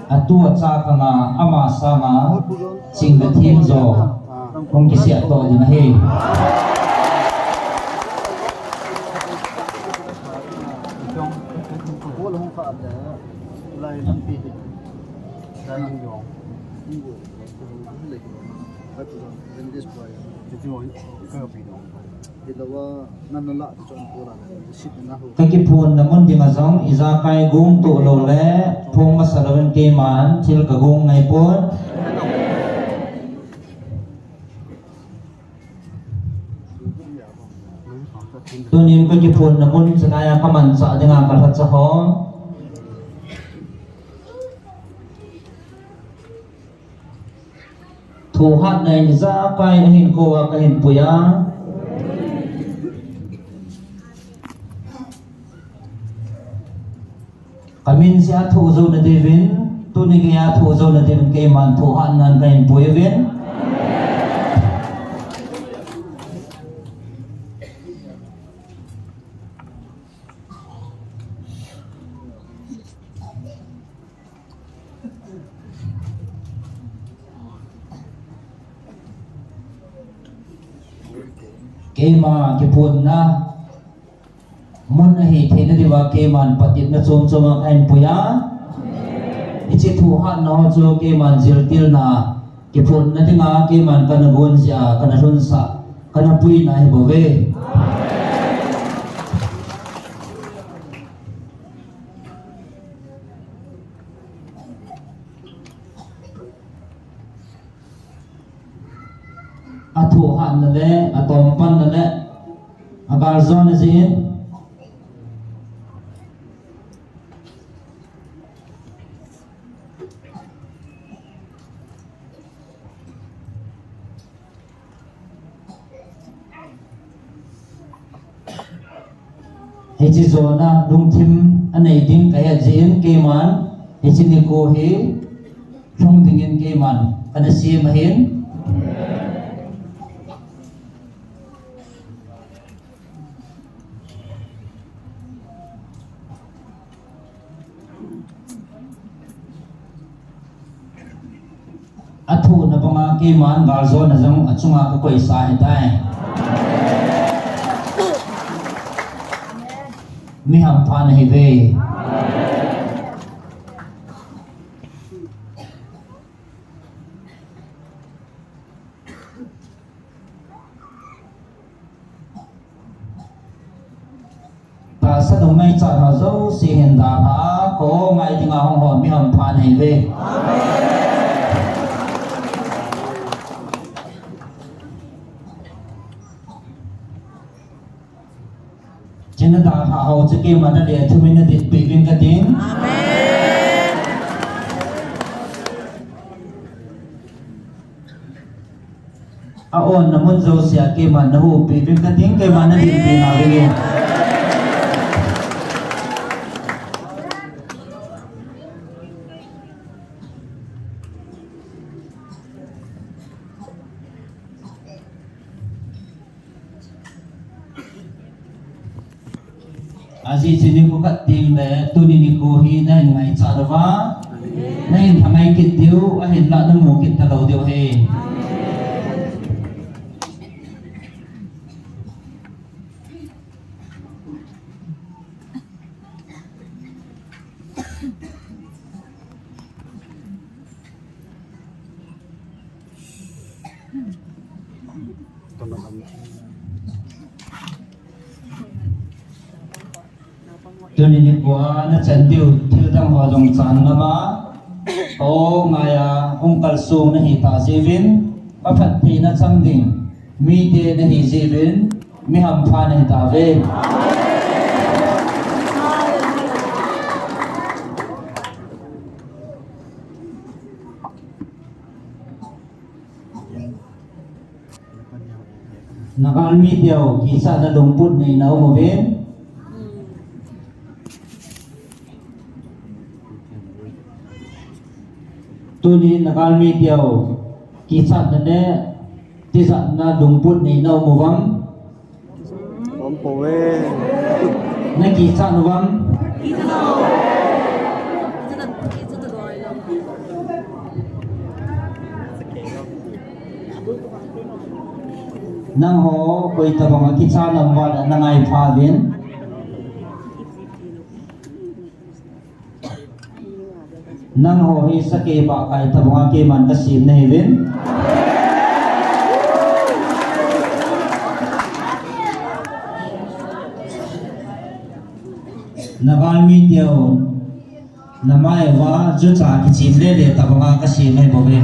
a tu cha ka ma ama sa ma ching the thim zo hung ki sia to ni he lại nămปีได้ยังยองเป็นดิสเพลย์จะจ่อยก็ปีดองเดี๋ยวว่านั่นละจะจนตัวละสิบนะ kakipun namun di mazong izakai gung tu lole pung masalawan keman til kagung ngai pun tunin kakipun namun senaya kaman sa dengan kalhat saho Tuhan na izakai ahin ko kahin puya Amin siya thu zo na devin tu ni kaya thu zo na devin kay man thu han nan kain puevin kema kipun na mun na hi thena diwa keman patit na chom chom kain puya ichi thu han no chu keman zirtil na kipun na tinga keman kana gon sia kana hun sa kana pui na hi bove athu han na le atom pan na le agar zon na zin hechi zona lungthim anei ding kaya jin keman hechi ni ko he thong dingin keman kana si mahin athu na banga keman garzo na jang achunga ko koi sa hetai mi ham phan hi ve ta sa dong mai cha ha zo si hen da ha ko ngai tinga hong ho mi ham phan hi ve Jina da ha ho che ke man le thu min dit pi vin ka tin Amen. a on na mun zo sia ke man na hu pi vin ka tin ke man na dit pi na ve aji sini ko kat tim le tu ni ko hi na ngai cha da wa na hin thangai kit diu a hin la na mo kit ta lo diu he tu ni ko na chan diu thil dang ho jong chan na ma o maya ong kal sung na hi ta jevin pa phat thi na chang ding mi de na hi jevin mi ham pha na hi ta ve nakal mi diao kisa na lungput nei nau mo ven tu ni nakal mi diao kisa na ne tisa na lungput nei nau mo wang Om poe. na kisa na wang nang ho koi ta bang kisa nam wa na ngai pha ven nang ho hi sake ba kai ta bang ke man ka sim nei ven nakal mi diao namai wa ju cha ki chim le le ta bang ka sim nei bo ve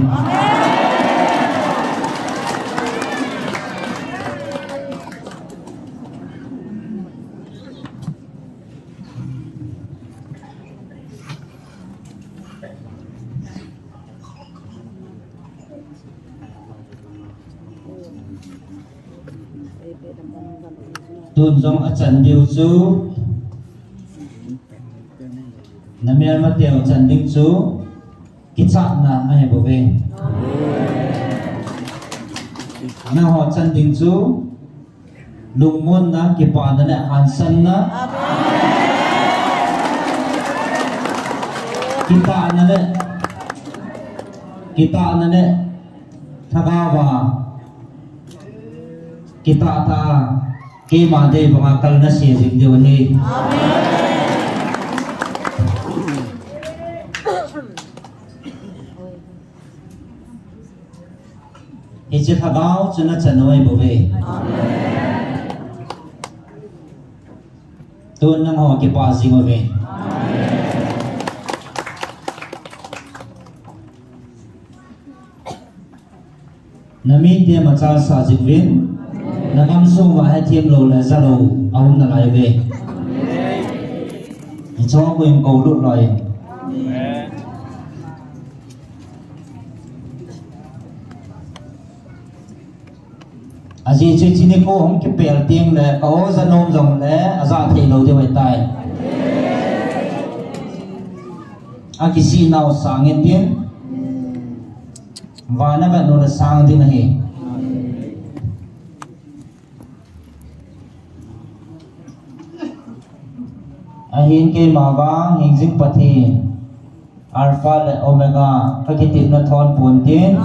tun jong a chan diu chu Namel Mateo Chanding Chu Kicha na ai bove na ho Chanding Chu Lungmun na kipa na na Hansan na kita na ne Thagawa kita ta ke ma de bangakal na si ring de he Ichi thagao chuna chanoi bove Tun nang ho ki pa sing ove Nami dia macha sa jikwin Nagam so wa ha thiam lo la za lo aum na lai ve Cho ko im ko lu loi Aji chi chi ni ko hom ki pel tieng le ko za nom jong le aza thei lo de wai tai A ki si nau sang en tieng Wa na ba no la sang ding he Ahin ke mawa hingjing pathi Alpha le Omega ka ki tip na thon pun tin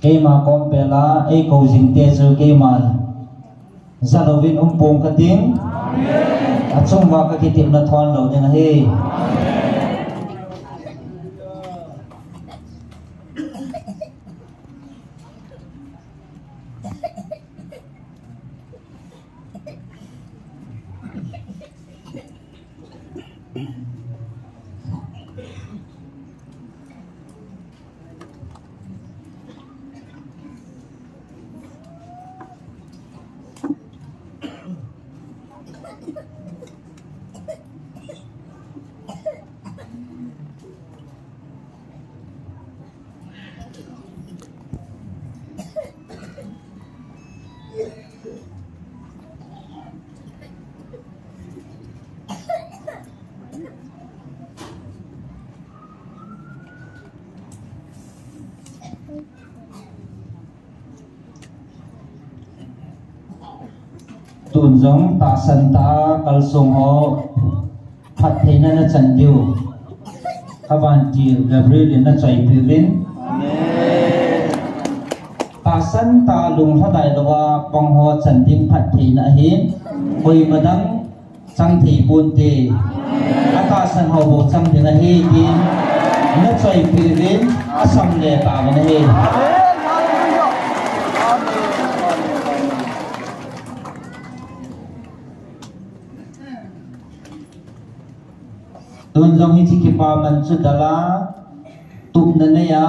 Ke ma kom pela e ko jing te chu ke man Zalovin pong ka ting Achong wa ka ki tip na thon lo ding he Tun jong ta san ta kal song ho Phat thei na na chan diu Kawan jil Gabriel na chai pivin Ta san ta lung ha dai lawa pong ho chan dim phat thei na hin Koi madang chang thei pun te Ata san ho bo chang de na he din Na chai pivin asam le ta na he Tun jong hi chi pa man chu dala tup na ne ya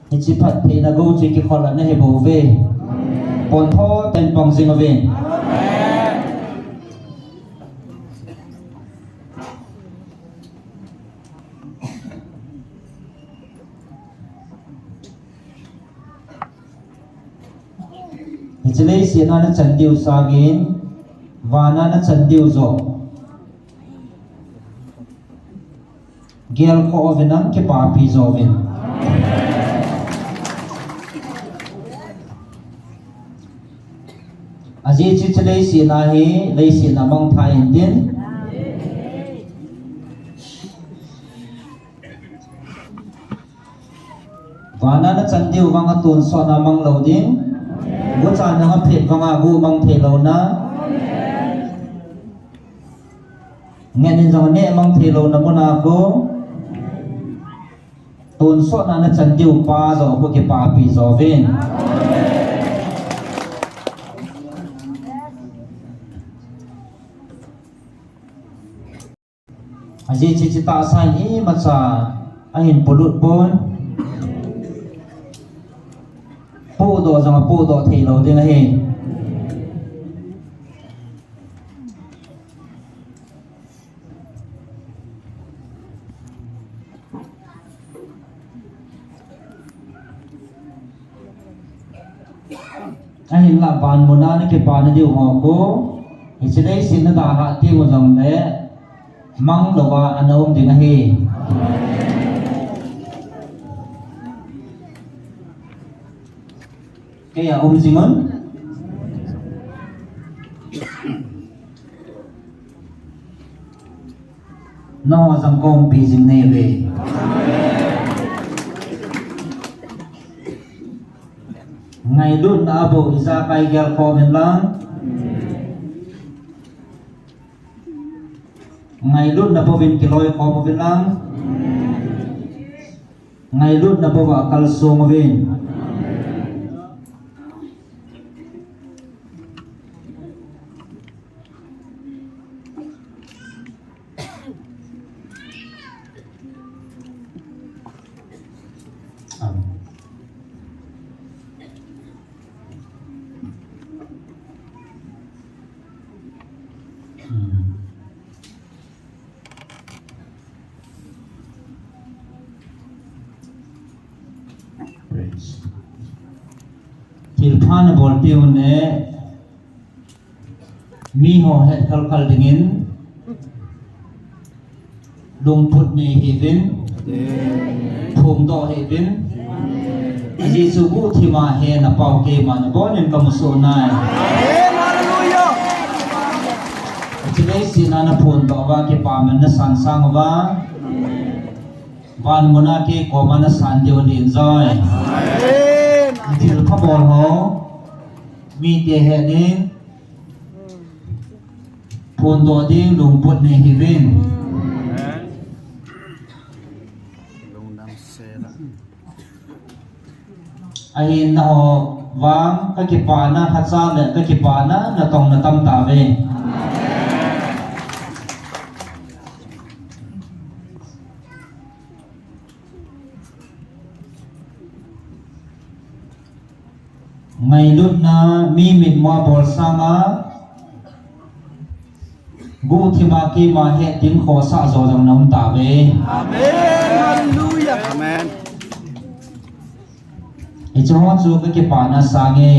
hi chi phat the na go chi ki khola na he bo ve pon tho ten pong jing ave hi chi lei si na chan diu sa gin wa na chan diu zo Gel ko ovenang ke papi zovin Aji chi chalei si na hi lei si na mong thai din Wana na chandiu wanga tun so na mang lo din Gu cha na phet wanga gu mang the lo na Nganin jong ne mang the lo na mo na ko Tun so na na chan diu pa zo ko ke pa pi zo vin Aji chi chi ta sai hi ma cha ahin pulut bon pu do jong pu do thei lo ding he ahin la ban mona ne ke ban diu ho ko ichilei sin da ha ti wo jong le mang lo wa anom ding hi ke ya jingon no jang kong pi jing ne ve ngày luôn na bộ isa kai gel ko men lang ngày luôn na bộ vin kiloi ko mo vin lang ngày luôn na bộ wa kal so mo vin til phana bol tiu ne mi ho het kal kal dingin lung phut ne hi vin phum do hi vin Jesu ku thi ma he na pau ke ma na bon en kam so nai Hallelujah. chilei sina na phun do wa ke pa man na san sang wa van mona ke ko ma na san dio ni enjoy til pha bol ho mi te he ni phun do ding lung phut ne hi vin Long nam se la. ai na ho wang ka ki pa na ha cha le ka ki pa na tong na tam ta ve ngày lúc na mi mit mo bol sama gu thi ma ki ma he tin kho sa zo jong nam ta ve Amen. Hallelujah. Amen. I cho chu ka ki pa na sa nge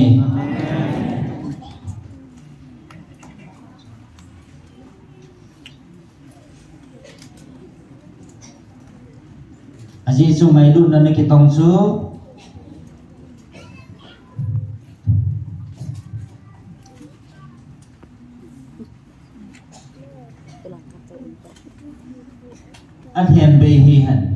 aji chu ngày lúc na ne ki tong chu anh hiền bề hi hẳn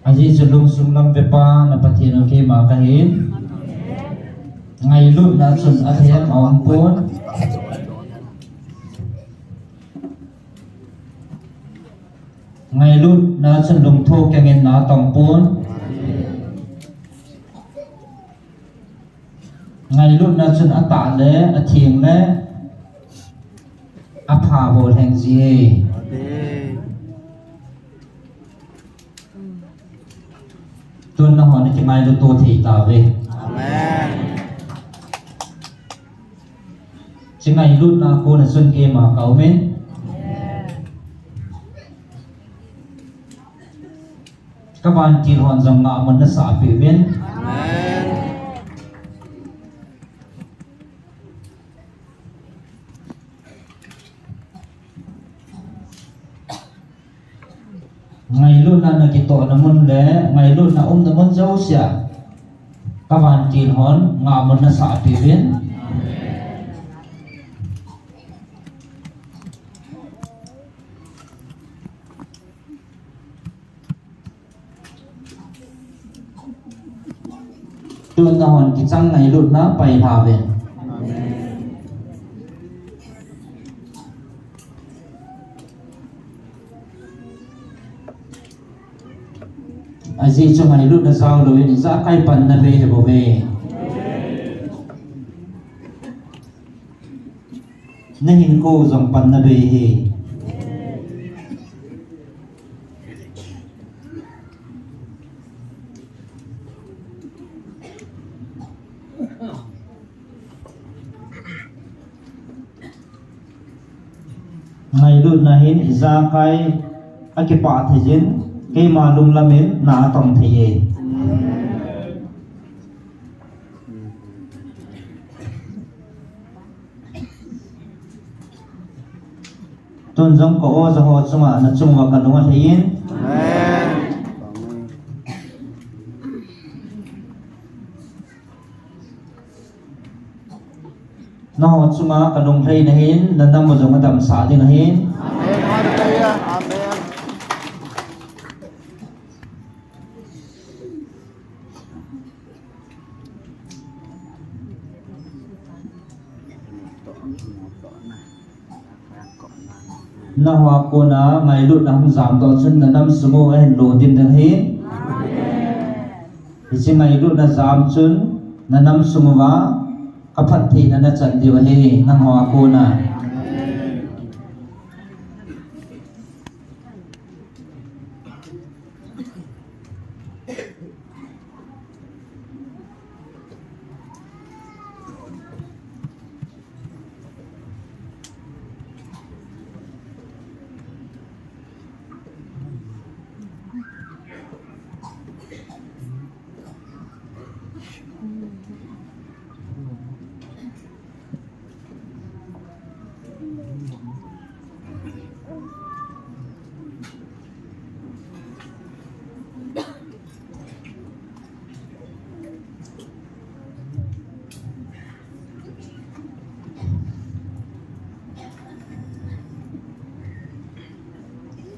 aji sulung sumlam pepa na pathino ke ma ka hin ngày lúc na chun a thiam on pon ngày lúc na chun lung tho ke ngin na tong pon ngày lúc na chun a ta le a thieng le a pha bol heng ji tuân nó hỏi cái mai lúc tôi thì tao về Amen. chứ ngày lúc nào cô là xuân kia mà cậu mến các bạn kỳ hoàn dòng ngạo mình nó xả phỉ viên Amen. ngày lúc nào là cái tội nó muốn lẽ ngày lúc nào ông nó muốn dấu xả các bạn kỳ hoàn ngạo mình nó xả phỉ viên tuân nó hoàn cái trăng ngày lúc nó bày thả về aji chu ngai lut na zau lo in za kai pan na ve he bo ve na hin ko zong pan na ve he ngai lut na hin za kai akipa thejin ke malum lamin na tong theye ton jong ko o za ho chunga na chungwa kanunga thein na ho chunga kanung thei na hin na nam mo jong dam sa ding na hin na hoa ko na ngai lut na hum zam to chun na nam sumo hen lo din dang hi chi ngai lut na zam chun na nam sumo wa ka phat thi na chan di wa he na hoa ko na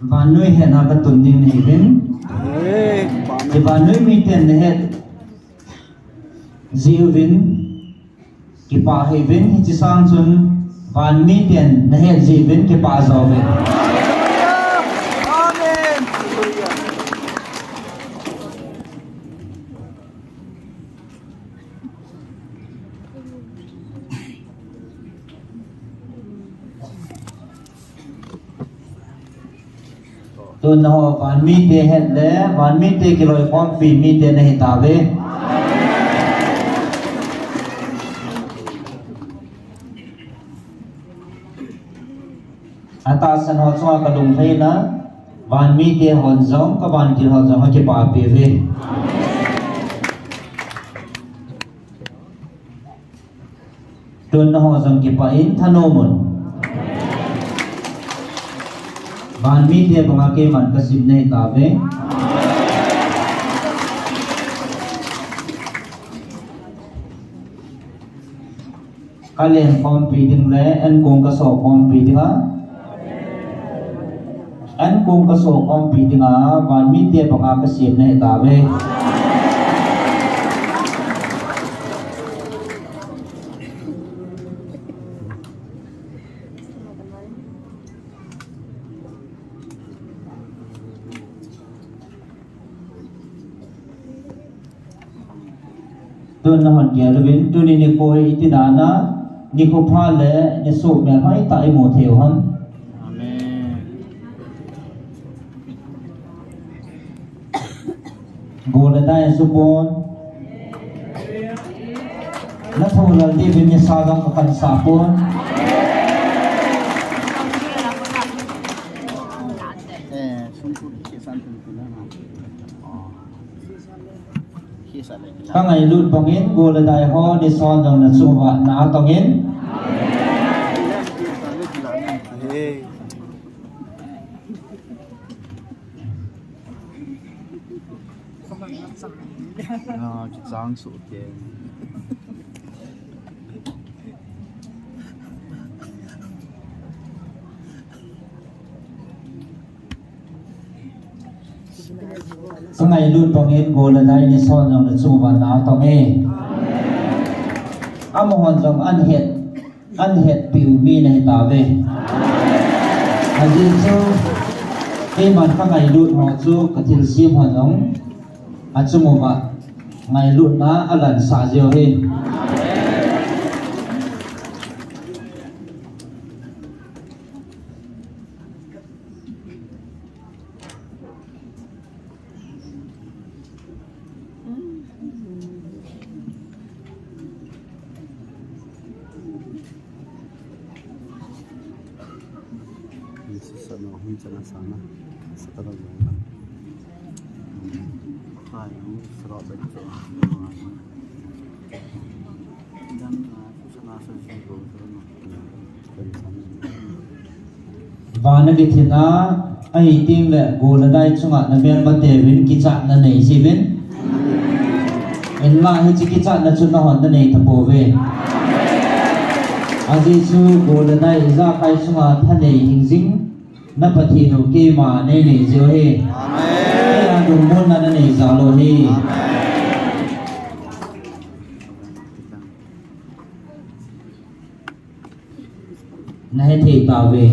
van nuôi hẹn là cái tuần điên này bên thì van nuôi mi tiền này hết diệu vin cái bà hay vin thì sang chun van mi tiền này hết diệu vin cái bà giàu vin tuần họ van mi tiền hết đấy van mi tiền cái loại con phi mi tiền này ta về ta san họ cho cái đồng thấy na van mi tiền hòn giống các van tiền hòn giống họ chỉ bảo về về tuần họ giống cái bảo in thano mun van mi tiền bằng cái man cái sim này ta về cái liền phong phi đừng lẽ anh cùng cái sổ phong phi đừng á anh cùng cái sổ phong phi đừng á van mi tiền bằng cái sim này ta về tuần là hoàn kia là bên tuần này coi ít đá na ni ko pha le ni so me hai tại mo theo ham go la dai su bon na thau la di bin ni sa dang kan sa pon các ngày luôn bằng in go là đại ho đi son dòng là sung vạn ná tòng in cái dáng sụt tiền các ngày luôn bằng in go là đại đi son dòng là sung vạn ná tòng in hòn dòng ăn hiện biểu mi này ta về anh đi chú cái mà các ngày luôn họ chú cái thiên sim hòn dòng achumuma ngai lu na alan sa jeo he Sana hui sana sana setelah itu ayo serap betul dan sana saja go dari sana vana githina ai ting le gola dai chunga na ben ba devin kicha na nei sibin en la hi chi kicha na chu na hon na nei thapo ve aji chu gola dai za kai chunga thanei hingjing na pathi no ke ma nei nei jo he amen ya du mon na nei za lo he na he the ta ve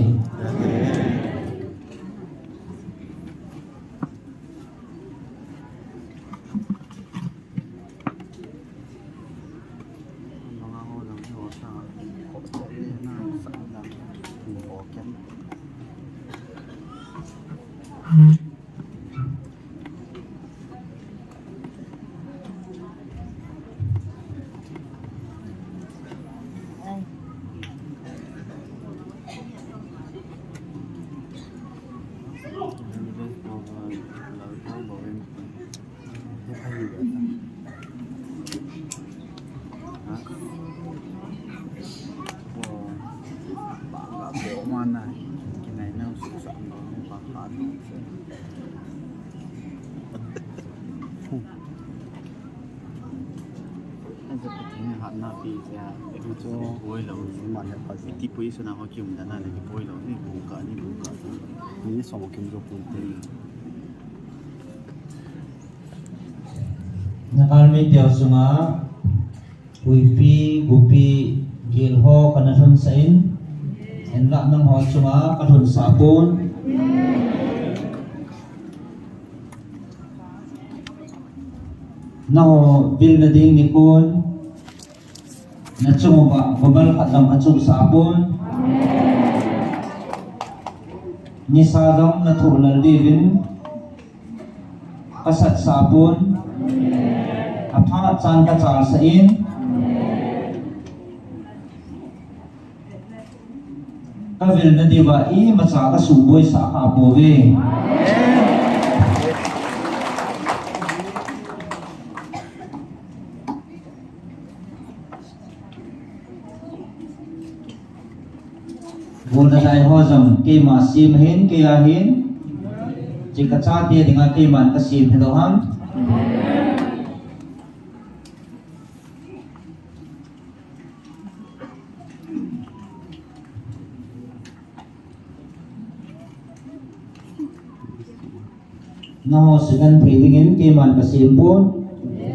mana cái này nó sẵn nó phá phá anh sẽ phải听下那邊嘅叫做會樓，啲杯上我叫唔得啦，你嘅杯樓呢冇㗎，呢冇㗎，你啲上我叫咗杯地。nakalmi tiaw sunga puipi gupi gilho kanahon sain enla nang ho sunga kathun sapon naho bil na ding nikon na chumuba babal kadam achum sapon ni sadam na thulal divin kasat sapon apha chan ka char sa in ka vil na diwa i macha ka suboi sa ka bove bunda dai ho jam ke ma sim hin ke ya hin jika cha ti dengan ke man ka sim he do ham naho sigan phidingin ke man kasim pon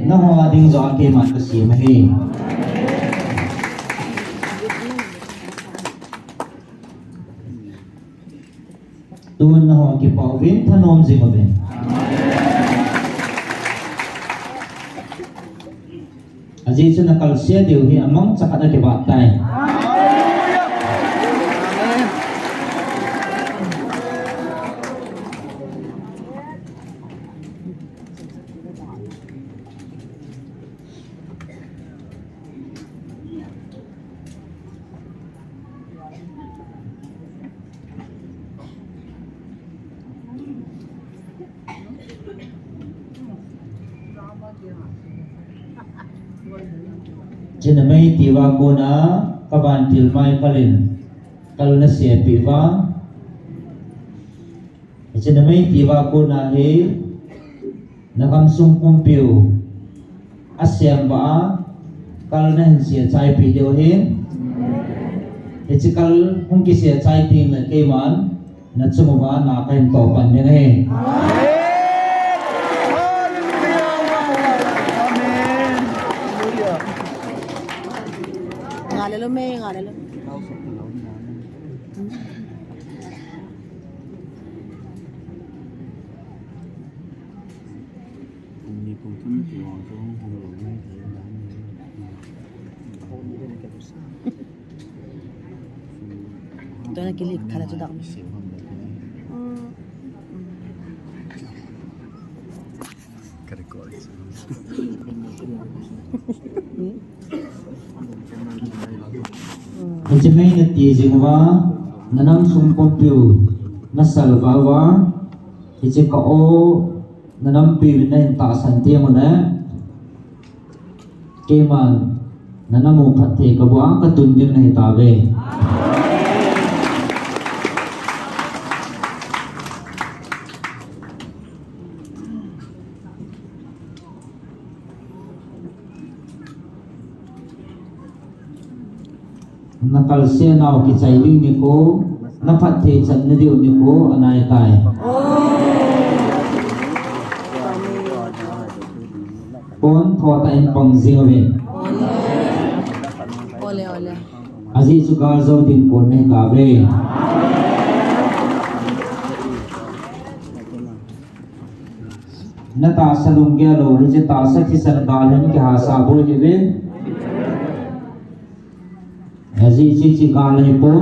naho ading zo ke man kasim he tuan naho ke pawin thanom jimaben aji chuna kalsia deu hi amang chakada ke batai Jenamai tiwa kona kaban tilmai kalin kalna siya piwa jenamai tiwa kona he nakamsung kumpiu asyam ba kalna hin siya chai pidio he echikal hungki siya chai ting na keman na chumuba na kain topan niya he Ngalalo me, ngalalo. Ini ตัวนั้นกิลิกคาราจุดัก เสียงมันแบบนี้กระโดด Macam ni nanti jengwa nanam sumpon piu nasal bawa ije kau nanam piu na ta santi mana keman nanam upate kabwa katun din na hitabe nakal siya na ki chailing ni ko napat the chan na diu ni ko anai tai pon tho ta in pang jing ve ole ole aji chu gar zo din ko ne ka ve na ta salung ge lo ri je ta sa ki san dal hen ki ha sa bo je ve aji chi gal hai pon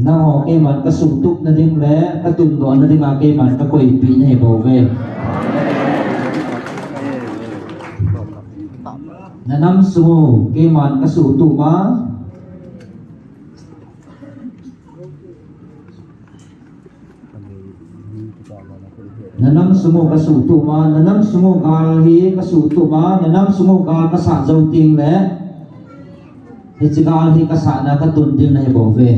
na ho ke man ka sum tuk na ding le ka tum do na ding a ke man ka koi pi nei bo ve na nam su ke man ka su tu ma na nam su mo ka su tu ma na nam su mo gal hi ka su tu ma na nam su mo gal ka sa zo ting le hi chi gal hi ka sa na ka tun ding nei bo ve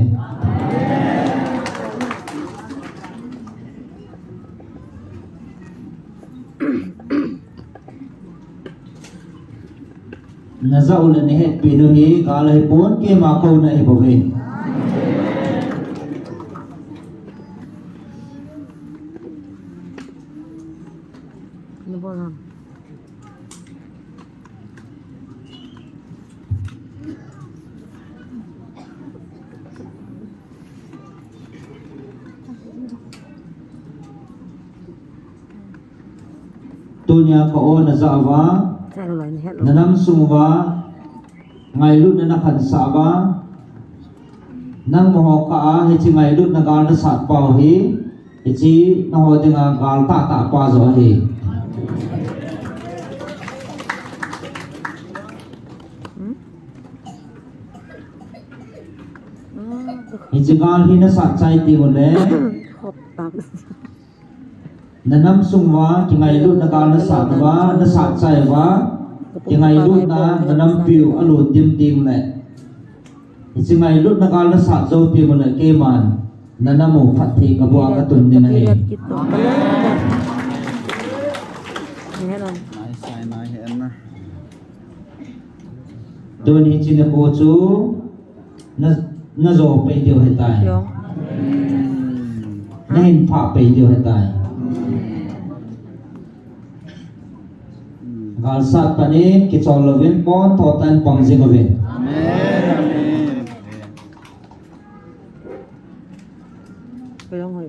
naza ulan he pinu hi gal hi pon ke ma ko na hi bo ve ni bolan tunya ko naza wa sai lo ni het lo nanam sungwa ngai lut na khan sa ba nang mo ka a he chi ngai lut na gal na sat pau hi he chi na ho de nga gal ta ta pa zo hi he chi gal hi na sat chai ti mo le khot tak nanam sungwa ki ngai lut na gal na sat wa na sat chai wa ki ngai lut na nanam piu alu dim dim le chi ngai lut na gal na sat zo pi mo le ke man nanamu phat thi ka bua ka tun din hai gitu ni het lo nai sai nai hen na do ni chi na ko chu na zo pe dio hai tai yo na hin pha pe dio hai tai gal sat pa ni ki chol lovin pon tho tan pang jing ove ko yang hoi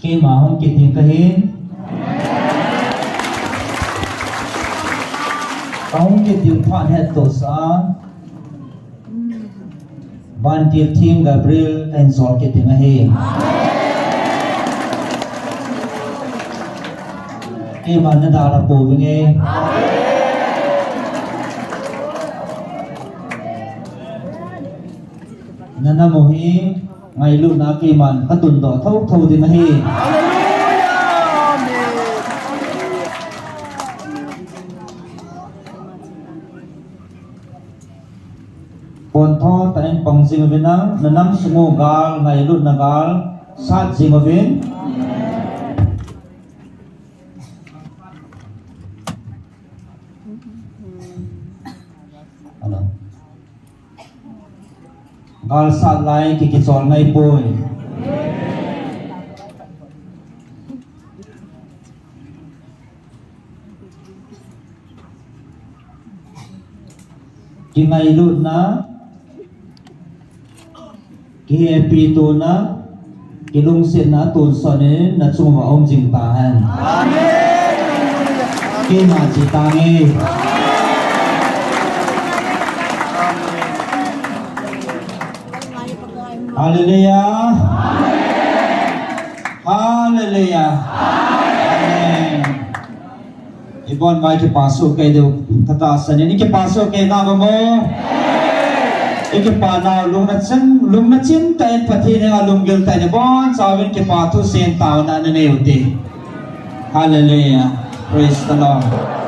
ke ma hong ki tin ka hin ong ki tin pha het to sa ban ti team Gabriel and Sol ki tin he ke ma na da la po vi nge na na mo hi ngai lu na ki man ka tun do thau thau din hi pon tho ta en pong jing vinang nanam sungu gal ngai lut nagal sat jing vin alo gal sat lai ki chol ngai poi ki ngai lut na ki happy tu na ki lung sin na tun son ne na chung wa om jing ta han amen ki ma chi ta nge hallelujah hallelujah amen ibon mai ke pasu ke do tata san ni ke pasu ke na mo ke pa na lung na chin ta en phathi ne lung gil ta ne bon sawin ke pa thu sen ta na ne uti hallelujah praise the lord